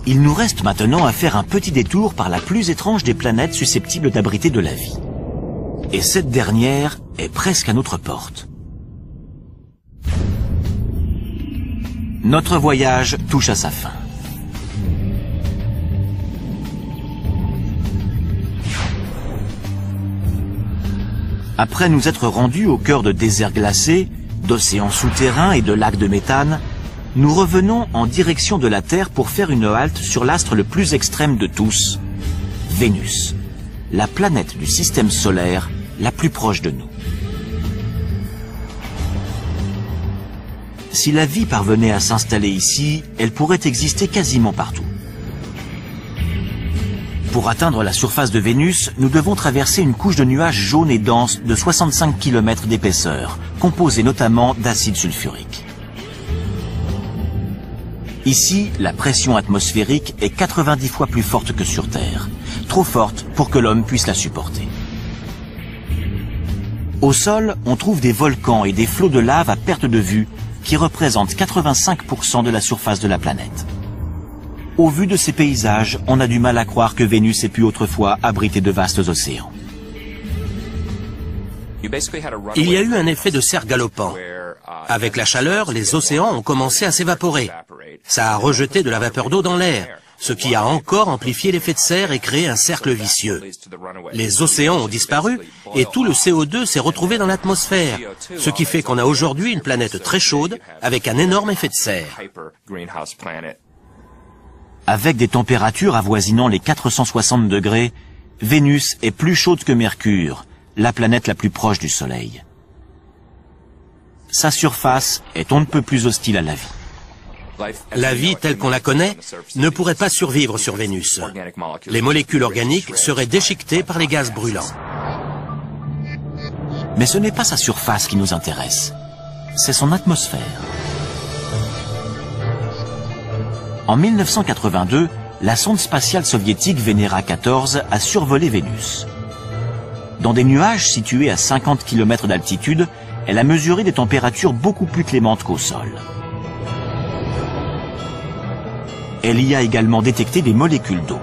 Il nous reste maintenant à faire un petit détour par la plus étrange des planètes susceptibles d'abriter de la vie. Et cette dernière est presque à notre porte. Notre voyage touche à sa fin. Après nous être rendus au cœur de déserts glacés, d'océans souterrains et de lacs de méthane, nous revenons en direction de la Terre pour faire une halte sur l'astre le plus extrême de tous, Vénus, la planète du système solaire la plus proche de nous. Si la vie parvenait à s'installer ici, elle pourrait exister quasiment partout. Pour atteindre la surface de Vénus, nous devons traverser une couche de nuages jaunes et denses de 65 km d'épaisseur, composée notamment d'acide sulfurique. Ici, la pression atmosphérique est 90 fois plus forte que sur Terre, trop forte pour que l'homme puisse la supporter. Au sol, on trouve des volcans et des flots de lave à perte de vue qui représentent 85% de la surface de la planète. Au vu de ces paysages, on a du mal à croire que Vénus ait pu autrefois abriter de vastes océans. Il y a eu un effet de serre galopant. Avec la chaleur, les océans ont commencé à s'évaporer. Ça a rejeté de la vapeur d'eau dans l'air, ce qui a encore amplifié l'effet de serre et créé un cercle vicieux. Les océans ont disparu et tout le CO2 s'est retrouvé dans l'atmosphère, ce qui fait qu'on a aujourd'hui une planète très chaude avec un énorme effet de serre. Avec des températures avoisinant les 460 degrés, Vénus est plus chaude que Mercure, la planète la plus proche du Soleil. Sa surface est on ne peut plus hostile à la vie. La vie telle qu'on la connaît ne pourrait pas survivre sur Vénus. Les molécules organiques seraient déchiquetées par les gaz brûlants. Mais ce n'est pas sa surface qui nous intéresse, c'est son atmosphère. En 1982, la sonde spatiale soviétique Venera 14 a survolé Vénus. Dans des nuages situés à 50 km d'altitude, elle a mesuré des températures beaucoup plus clémentes qu'au sol. Elle y a également détecté des molécules d'eau.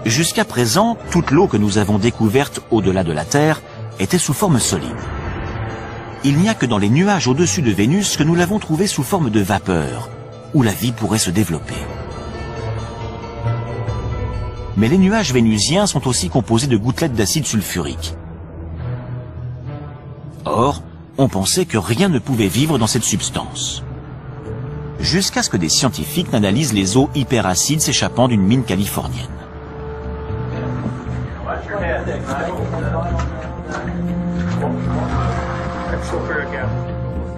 Jusqu'à présent, toute l'eau que nous avons découverte au-delà de la Terre était sous forme solide. Il n'y a que dans les nuages au-dessus de Vénus que nous l'avons trouvée sous forme de vapeur, où la vie pourrait se développer. Mais les nuages vénusiens sont aussi composés de gouttelettes d'acide sulfurique. Or, on pensait que rien ne pouvait vivre dans cette substance. Jusqu'à ce que des scientifiques n'analysent les eaux hyperacides s'échappant d'une mine californienne.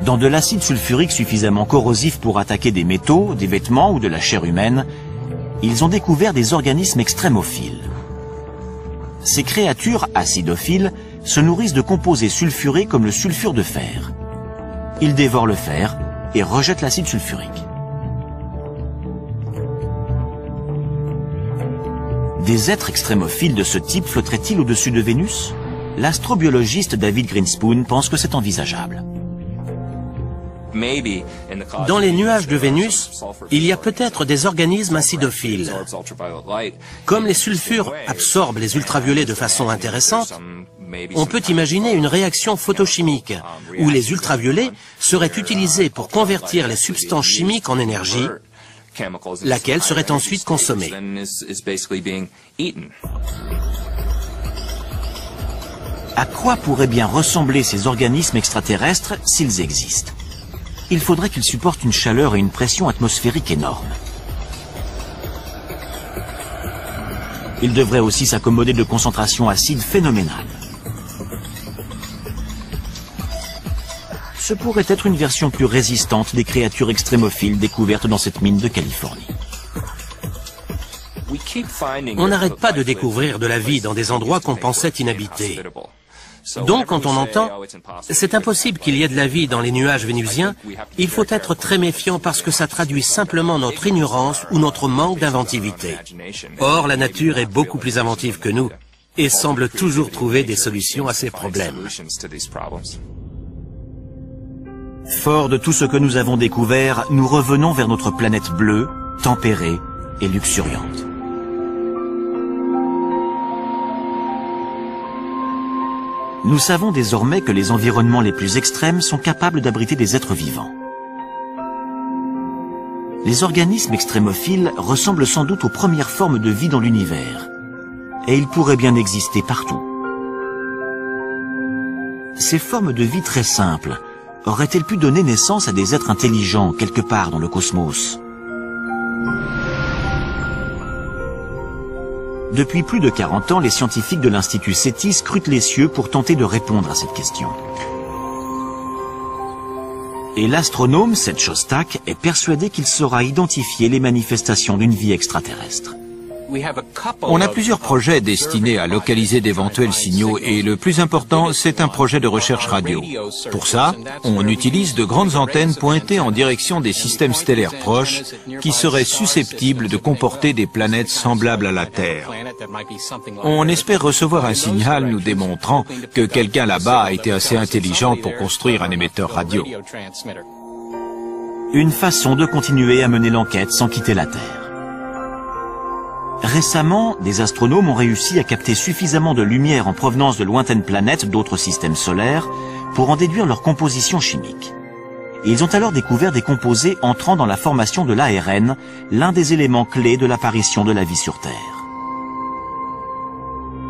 Dans de l'acide sulfurique suffisamment corrosif pour attaquer des métaux, des vêtements ou de la chair humaine, ils ont découvert des organismes extrémophiles. Ces créatures acidophiles se nourrissent de composés sulfurés comme le sulfure de fer. Ils dévorent le fer et rejettent l'acide sulfurique. Des êtres extrémophiles de ce type flotteraient-ils au-dessus de Vénus? L'astrobiologiste David Grinspoon pense que c'est envisageable. Dans les nuages de Vénus, il y a peut-être des organismes acidophiles. Comme les sulfures absorbent les ultraviolets de façon intéressante, on peut imaginer une réaction photochimique où les ultraviolets seraient utilisés pour convertir les substances chimiques en énergie, laquelle serait ensuite consommée. À quoi pourraient bien ressembler ces organismes extraterrestres s'ils existent? Il faudrait qu'ils supportent une chaleur et une pression atmosphérique énormes. Ils devraient aussi s'accommoder de concentrations acides phénoménales. Ce pourrait être une version plus résistante des créatures extrémophiles découvertes dans cette mine de Californie. On n'arrête pas de découvrir de la vie dans des endroits qu'on pensait inhabités. Donc, quand on entend « c'est impossible qu'il y ait de la vie dans les nuages vénusiens », il faut être très méfiant parce que ça traduit simplement notre ignorance ou notre manque d'inventivité. Or, la nature est beaucoup plus inventive que nous et semble toujours trouver des solutions à ces problèmes. Fort de tout ce que nous avons découvert, nous revenons vers notre planète bleue, tempérée et luxuriante. Nous savons désormais que les environnements les plus extrêmes sont capables d'abriter des êtres vivants. Les organismes extrémophiles ressemblent sans doute aux premières formes de vie dans l'univers, et ils pourraient bien exister partout. Ces formes de vie très simples auraient-elles pu donner naissance à des êtres intelligents quelque part dans le cosmos? Depuis plus de 40 ans, les scientifiques de l'Institut SETI scrutent les cieux pour tenter de répondre à cette question. Et l'astronome Seth Shostak est persuadé qu'il saura identifier les manifestations d'une vie extraterrestre. On a plusieurs projets destinés à localiser d'éventuels signaux et le plus important, c'est un projet de recherche radio. Pour ça, on utilise de grandes antennes pointées en direction des systèmes stellaires proches qui seraient susceptibles de comporter des planètes semblables à la Terre. On espère recevoir un signal nous démontrant que quelqu'un là-bas a été assez intelligent pour construire un émetteur radio. Une façon de continuer à mener l'enquête sans quitter la Terre. Récemment, des astronomes ont réussi à capter suffisamment de lumière en provenance de lointaines planètes d'autres systèmes solaires pour en déduire leur composition chimique. Et ils ont alors découvert des composés entrant dans la formation de l'ARN, l'un des éléments clés de l'apparition de la vie sur Terre.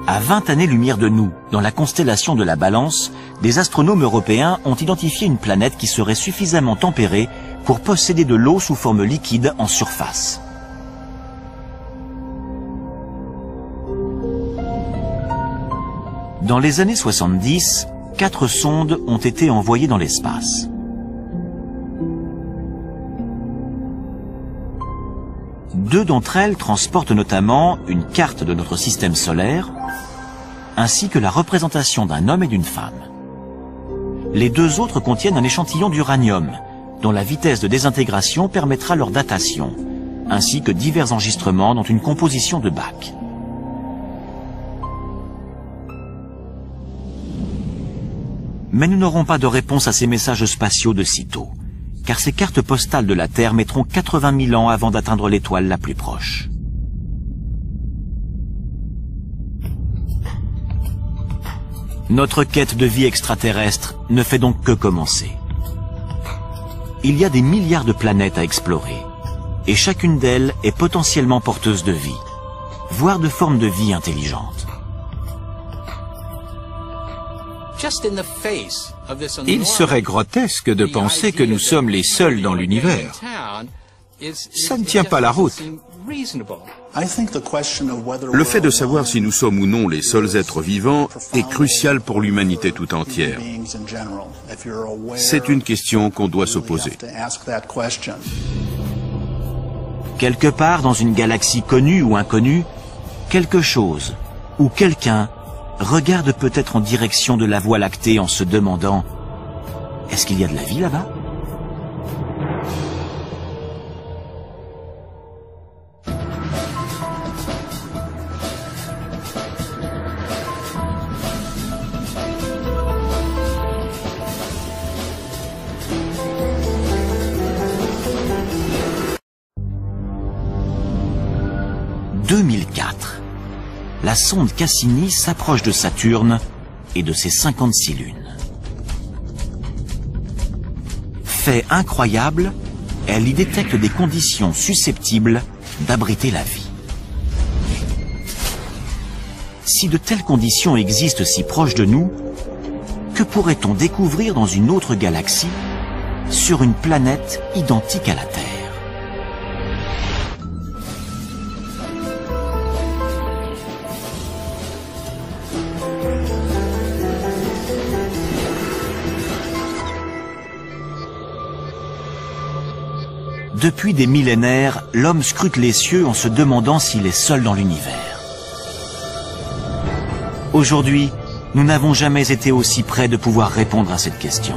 À 20 années-lumière de nous, dans la constellation de la Balance, des astronomes européens ont identifié une planète qui serait suffisamment tempérée pour posséder de l'eau sous forme liquide en surface. Dans les années 70, 4 sondes ont été envoyées dans l'espace. Deux d'entre elles transportent notamment une carte de notre système solaire, ainsi que la représentation d'un homme et d'une femme. Les deux autres contiennent un échantillon d'uranium, dont la vitesse de désintégration permettra leur datation, ainsi que divers enregistrements dont une composition de Bach. Mais nous n'aurons pas de réponse à ces messages spatiaux de sitôt, car ces cartes postales de la Terre mettront 80 000 ans avant d'atteindre l'étoile la plus proche. Notre quête de vie extraterrestre ne fait donc que commencer. Il y a des milliards de planètes à explorer, et chacune d'elles est potentiellement porteuse de vie, voire de formes de vie intelligentes. Il serait grotesque de penser que nous sommes les seuls dans l'univers. Ça ne tient pas la route. Le fait de savoir si nous sommes ou non les seuls êtres vivants est crucial pour l'humanité tout entière. C'est une question qu'on doit se poser. Quelque part dans une galaxie connue ou inconnue, quelque chose ou quelqu'un regarde peut-être en direction de la Voie lactée en se demandant « Est-ce qu'il y a de la vie là-bas » 2004. La sonde Cassini s'approche de Saturne et de ses 56 lunes. Fait incroyable, elle y détecte des conditions susceptibles d'abriter la vie. Si de telles conditions existent si proches de nous, que pourrait-on découvrir dans une autre galaxie, sur une planète identique à la Terre ? Depuis des millénaires, l'homme scrute les cieux en se demandant s'il est seul dans l'univers. Aujourd'hui, nous n'avons jamais été aussi près de pouvoir répondre à cette question.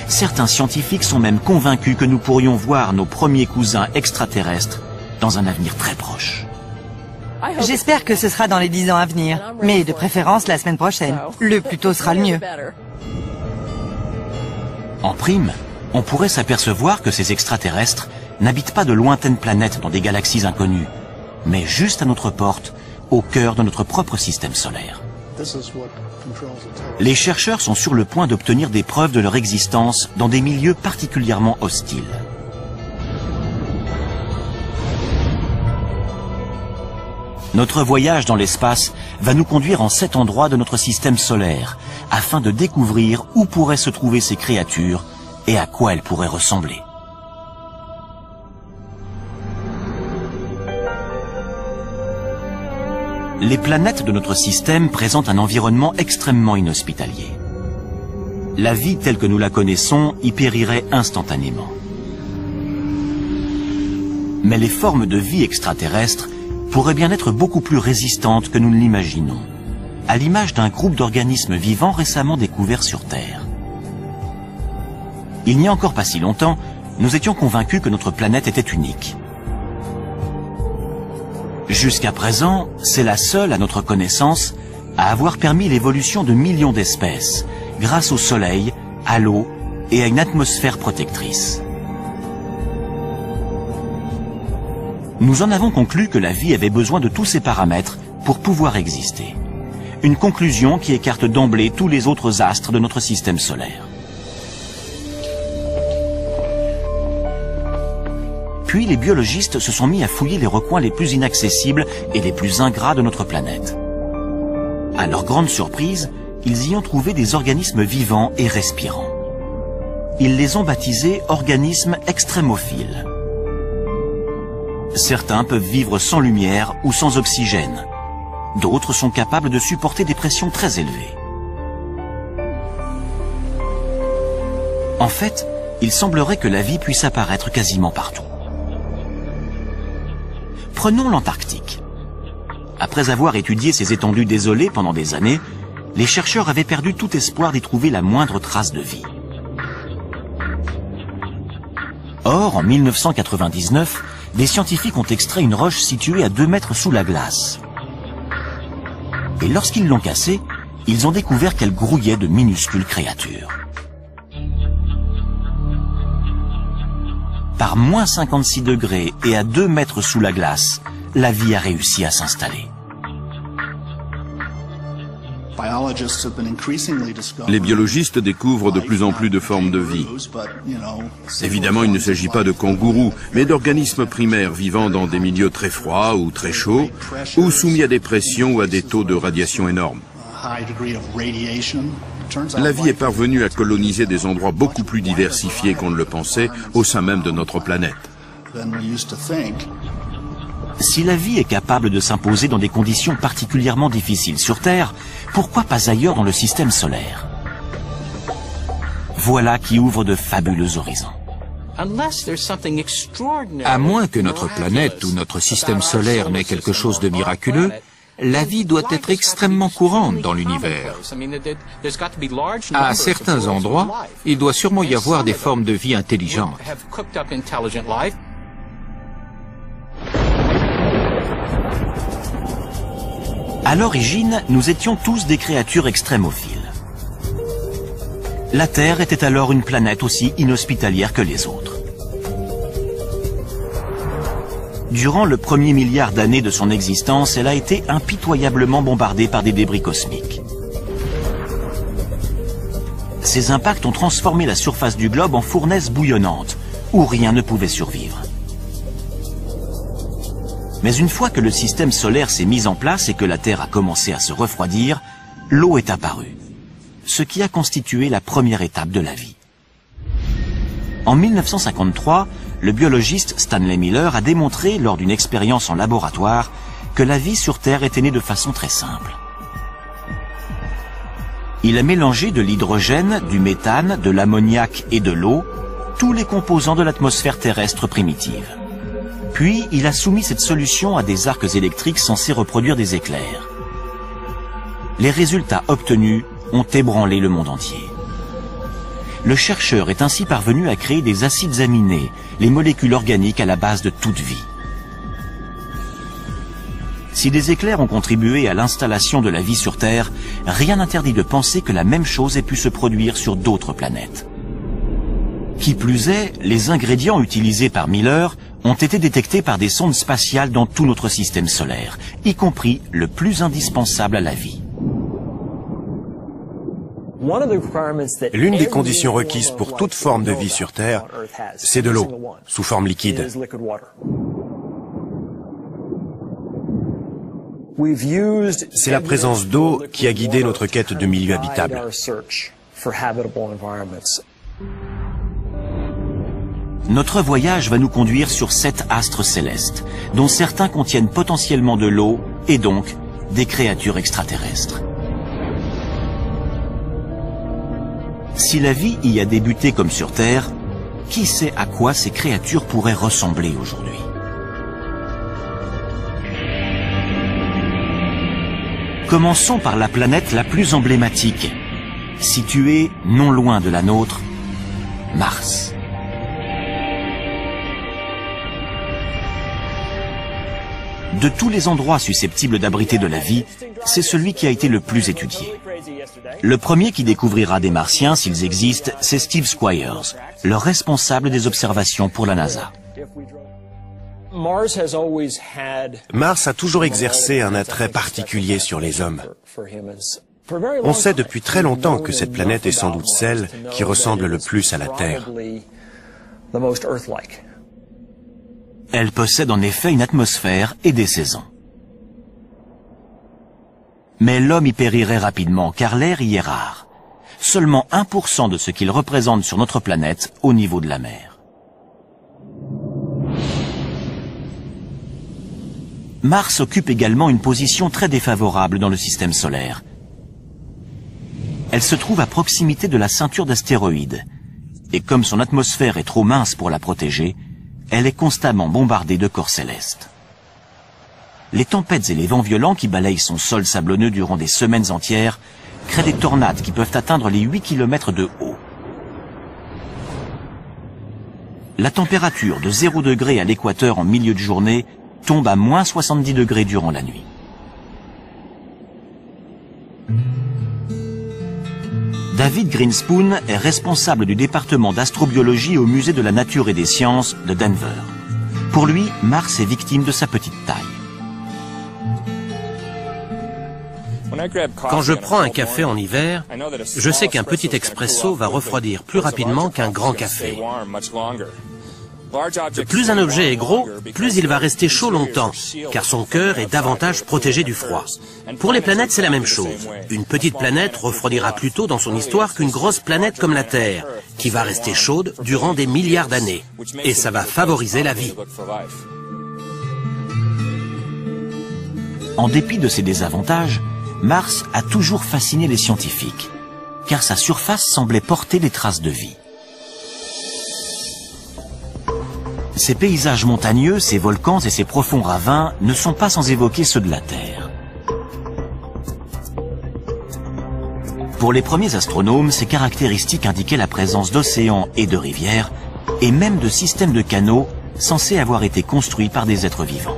Certains scientifiques sont même convaincus que nous pourrions voir nos premiers cousins extraterrestres dans un avenir très proche. J'espère que ce sera dans les 10 ans à venir, mais de préférence la semaine prochaine. Le plus tôt sera le mieux. En prime, on pourrait s'apercevoir que ces extraterrestres n'habitent pas de lointaines planètes dans des galaxies inconnues, mais juste à notre porte, au cœur de notre propre système solaire. Les chercheurs sont sur le point d'obtenir des preuves de leur existence dans des milieux particulièrement hostiles. Notre voyage dans l'espace va nous conduire en 7 endroits de notre système solaire, afin de découvrir où pourraient se trouver ces créatures et à quoi elles pourraient ressembler. Les planètes de notre système présentent un environnement extrêmement inhospitalier. La vie telle que nous la connaissons y périrait instantanément. Mais les formes de vie extraterrestres pourraient bien être beaucoup plus résistantes que nous ne l'imaginons, à l'image d'un groupe d'organismes vivants récemment découverts sur Terre. Il n'y a encore pas si longtemps, nous étions convaincus que notre planète était unique. Jusqu'à présent, c'est la seule, à notre connaissance, à avoir permis l'évolution de millions d'espèces, grâce au Soleil, à l'eau et à une atmosphère protectrice. Nous en avons conclu que la vie avait besoin de tous ces paramètres pour pouvoir exister. Une conclusion qui écarte d'emblée tous les autres astres de notre système solaire. Puis les biologistes se sont mis à fouiller les recoins les plus inaccessibles et les plus ingrats de notre planète. À leur grande surprise, ils y ont trouvé des organismes vivants et respirants. Ils les ont baptisés organismes extrémophiles. Certains peuvent vivre sans lumière ou sans oxygène. D'autres sont capables de supporter des pressions très élevées. En fait, il semblerait que la vie puisse apparaître quasiment partout. Prenons l'Antarctique. Après avoir étudié ces étendues désolées pendant des années, les chercheurs avaient perdu tout espoir d'y trouver la moindre trace de vie. Or, en 1999, des scientifiques ont extrait une roche située à 2 mètres sous la glace. Et lorsqu'ils l'ont cassée, ils ont découvert qu'elle grouillait de minuscules créatures. Par moins 56 degrés et à 2 mètres sous la glace, la vie a réussi à s'installer. Les biologistes découvrent de plus en plus de formes de vie. Évidemment, il ne s'agit pas de kangourous, mais d'organismes primaires vivant dans des milieux très froids ou très chauds, ou soumis à des pressions ou à des taux de radiation énormes. La vie est parvenue à coloniser des endroits beaucoup plus diversifiés qu'on ne le pensait au sein même de notre planète. Si la vie est capable de s'imposer dans des conditions particulièrement difficiles sur Terre, pourquoi pas ailleurs dans le système solaire? Voilà qui ouvre de fabuleux horizons. À moins que notre planète ou notre système solaire n'ait quelque chose de miraculeux, la vie doit être extrêmement courante dans l'univers. À certains endroits, il doit sûrement y avoir des formes de vie intelligentes. À l'origine, nous étions tous des créatures extrémophiles. La Terre était alors une planète aussi inhospitalière que les autres. Durant le premier milliard d'années de son existence, elle a été impitoyablement bombardée par des débris cosmiques. Ces impacts ont transformé la surface du globe en fournaise bouillonnante, où rien ne pouvait survivre. Mais une fois que le système solaire s'est mis en place et que la Terre a commencé à se refroidir, l'eau est apparue, ce qui a constitué la première étape de la vie. En 1953, le biologiste Stanley Miller a démontré lors d'une expérience en laboratoire que la vie sur Terre était née de façon très simple. Il a mélangé de l'hydrogène, du méthane, de l'ammoniac et de l'eau, tous les composants de l'atmosphère terrestre primitive. Puis, il a soumis cette solution à des arcs électriques censés reproduire des éclairs. Les résultats obtenus ont ébranlé le monde entier. Le chercheur est ainsi parvenu à créer des acides aminés, les molécules organiques à la base de toute vie. Si des éclairs ont contribué à l'installation de la vie sur Terre, rien n'interdit de penser que la même chose ait pu se produire sur d'autres planètes. Qui plus est, les ingrédients utilisés par Miller ont été détectés par des sondes spatiales dans tout notre système solaire, y compris le plus indispensable à la vie. L'une des conditions requises pour toute forme de vie sur Terre, c'est de l'eau, sous forme liquide. C'est la présence d'eau qui a guidé notre quête de milieux habitables. Notre voyage va nous conduire sur 7 astres célestes, dont certains contiennent potentiellement de l'eau et donc des créatures extraterrestres. Si la vie y a débuté comme sur Terre, qui sait à quoi ces créatures pourraient ressembler aujourd'hui? Commençons par la planète la plus emblématique, située non loin de la nôtre, Mars. De tous les endroits susceptibles d'abriter de la vie, c'est celui qui a été le plus étudié. Le premier qui découvrira des Martiens, s'ils existent, c'est Steve Squyres, le responsable des observations pour la NASA. Mars a toujours exercé un attrait particulier sur les hommes. On sait depuis très longtemps que cette planète est sans doute celle qui ressemble le plus à la Terre. Elle possède en effet une atmosphère et des saisons. Mais l'homme y périrait rapidement car l'air y est rare. Seulement 1% de ce qu'il représente sur notre planète au niveau de la mer. Mars occupe également une position très défavorable dans le système solaire. Elle se trouve à proximité de la ceinture d'astéroïdes. Et comme son atmosphère est trop mince pour la protéger, elle est constamment bombardée de corps célestes. Les tempêtes et les vents violents qui balayent son sol sablonneux durant des semaines entières créent des tornades qui peuvent atteindre les 8 km de haut. La température de 0 degré à l'équateur en milieu de journée tombe à moins 70 degrés durant la nuit. David Grinspoon est responsable du département d'astrobiologie au Musée de la Nature et des Sciences de Denver. Pour lui, Mars est victime de sa petite taille. Quand je prends un café en hiver, je sais qu'un petit expresso va refroidir plus rapidement qu'un grand café. Plus un objet est gros, plus il va rester chaud longtemps, car son cœur est davantage protégé du froid. Pour les planètes, c'est la même chose. Une petite planète refroidira plus tôt dans son histoire qu'une grosse planète comme la Terre, qui va rester chaude durant des milliards d'années. Et ça va favoriser la vie. En dépit de ses désavantages, Mars a toujours fasciné les scientifiques, car sa surface semblait porter des traces de vie. Ces paysages montagneux, ces volcans et ces profonds ravins ne sont pas sans évoquer ceux de la Terre. Pour les premiers astronomes, ces caractéristiques indiquaient la présence d'océans et de rivières, et même de systèmes de canaux censés avoir été construits par des êtres vivants.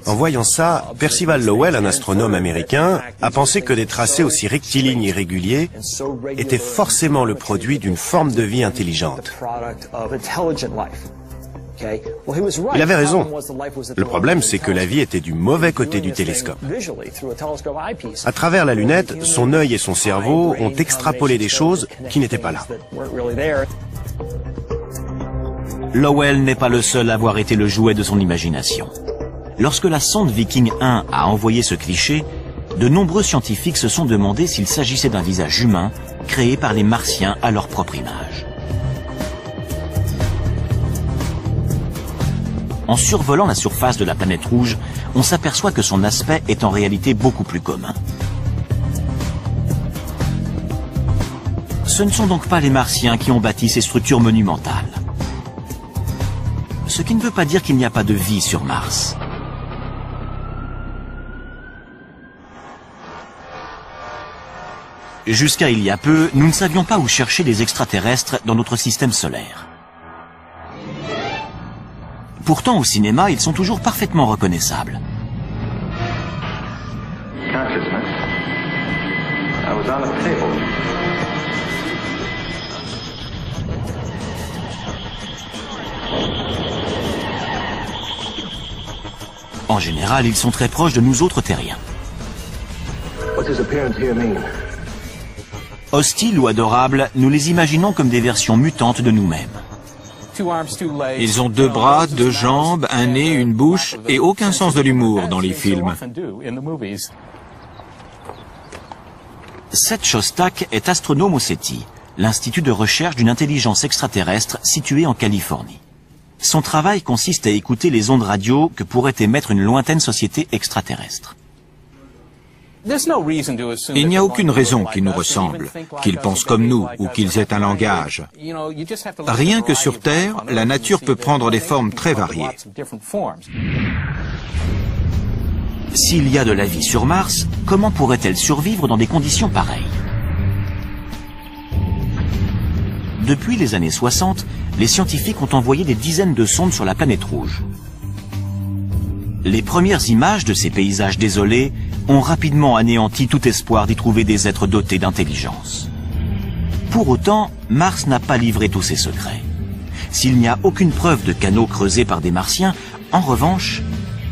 En voyant ça, Percival Lowell, un astronome américain, a pensé que des tracés aussi rectilignes et réguliers étaient forcément le produit d'une forme de vie intelligente. Il avait raison. Le problème, c'est que la vie était du mauvais côté du télescope. À travers la lunette, son œil et son cerveau ont extrapolé des choses qui n'étaient pas là. Lowell n'est pas le seul à avoir été le jouet de son imagination. Lorsque la sonde Viking 1 a envoyé ce cliché, de nombreux scientifiques se sont demandé s'il s'agissait d'un visage humain créé par les Martiens à leur propre image. En survolant la surface de la planète rouge, on s'aperçoit que son aspect est en réalité beaucoup plus commun. Ce ne sont donc pas les Martiens qui ont bâti ces structures monumentales. Ce qui ne veut pas dire qu'il n'y a pas de vie sur Mars. Jusqu'à il y a peu, nous ne savions pas où chercher des extraterrestres dans notre système solaire. Pourtant, au cinéma, ils sont toujours parfaitement reconnaissables. En général, ils sont très proches de nous autres terriens. Hostiles ou adorables, nous les imaginons comme des versions mutantes de nous-mêmes. Ils ont 2 bras, 2 jambes, un nez, une bouche et aucun sens de l'humour dans les films. Seth Shostak est astronome au SETI, l'institut de recherche d'une intelligence extraterrestre situé en Californie. Son travail consiste à écouter les ondes radio que pourrait émettre une lointaine société extraterrestre. Il n'y a aucune raison qu'ils nous ressemblent, qu'ils pensent comme nous ou qu'ils aient un langage. Rien que sur Terre, la nature peut prendre des formes très variées. S'il y a de la vie sur Mars, comment pourrait-elle survivre dans des conditions pareilles? Depuis les années 60, les scientifiques ont envoyé des dizaines de sondes sur la planète rouge. Les premières images de ces paysages désolés ont rapidement anéanti tout espoir d'y trouver des êtres dotés d'intelligence. Pour autant, Mars n'a pas livré tous ses secrets. S'il n'y a aucune preuve de canaux creusés par des Martiens, en revanche,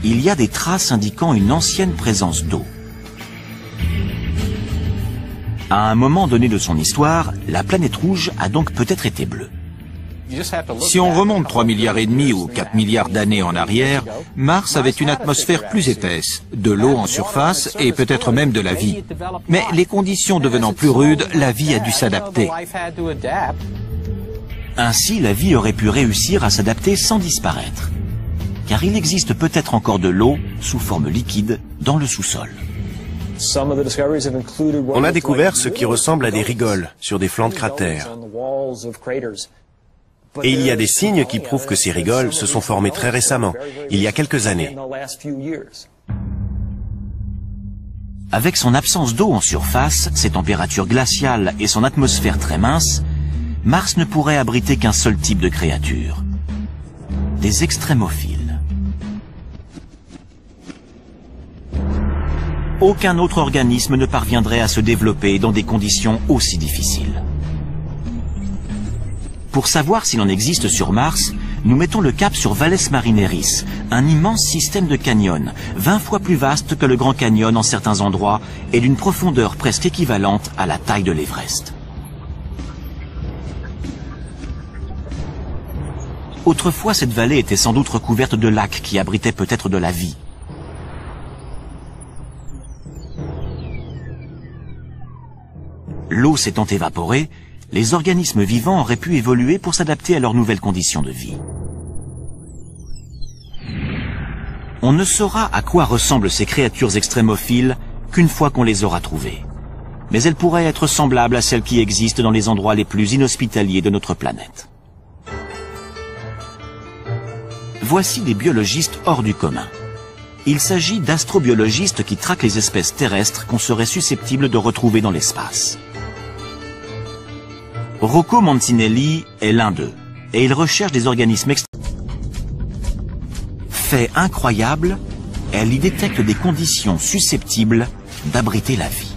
il y a des traces indiquant une ancienne présence d'eau. À un moment donné de son histoire, la planète rouge a donc peut-être été bleue. Si on remonte 3,5 milliards ou 4 milliards d'années en arrière, Mars avait une atmosphère plus épaisse, de l'eau en surface et peut-être même de la vie. Mais les conditions devenant plus rudes, la vie a dû s'adapter. Ainsi, la vie aurait pu réussir à s'adapter sans disparaître. Car il existe peut-être encore de l'eau, sous forme liquide, dans le sous-sol. On a découvert ce qui ressemble à des rigoles sur des flancs de cratères. Et il y a des signes qui prouvent que ces rigoles se sont formées très récemment, il y a quelques années. Avec son absence d'eau en surface, ses températures glaciales et son atmosphère très mince, Mars ne pourrait abriter qu'un seul type de créature. Des extrémophiles. Aucun autre organisme ne parviendrait à se développer dans des conditions aussi difficiles. Pour savoir s'il en existe sur Mars, nous mettons le cap sur Valles Marineris, un immense système de canyons, 20 fois plus vaste que le Grand Canyon en certains endroits et d'une profondeur presque équivalente à la taille de l'Everest. Autrefois, cette vallée était sans doute recouverte de lacs qui abritaient peut-être de la vie. L'eau s'étant évaporée, les organismes vivants auraient pu évoluer pour s'adapter à leurs nouvelles conditions de vie. On ne saura à quoi ressemblent ces créatures extrémophiles qu'une fois qu'on les aura trouvées. Mais elles pourraient être semblables à celles qui existent dans les endroits les plus inhospitaliers de notre planète. Voici des biologistes hors du commun. Il s'agit d'astrobiologistes qui traquent les espèces terrestres qu'on serait susceptible de retrouver dans l'espace. Rocco Mancinelli est l'un d'eux, et il recherche des organismes Fait incroyable, elle y détecte des conditions susceptibles d'abriter la vie.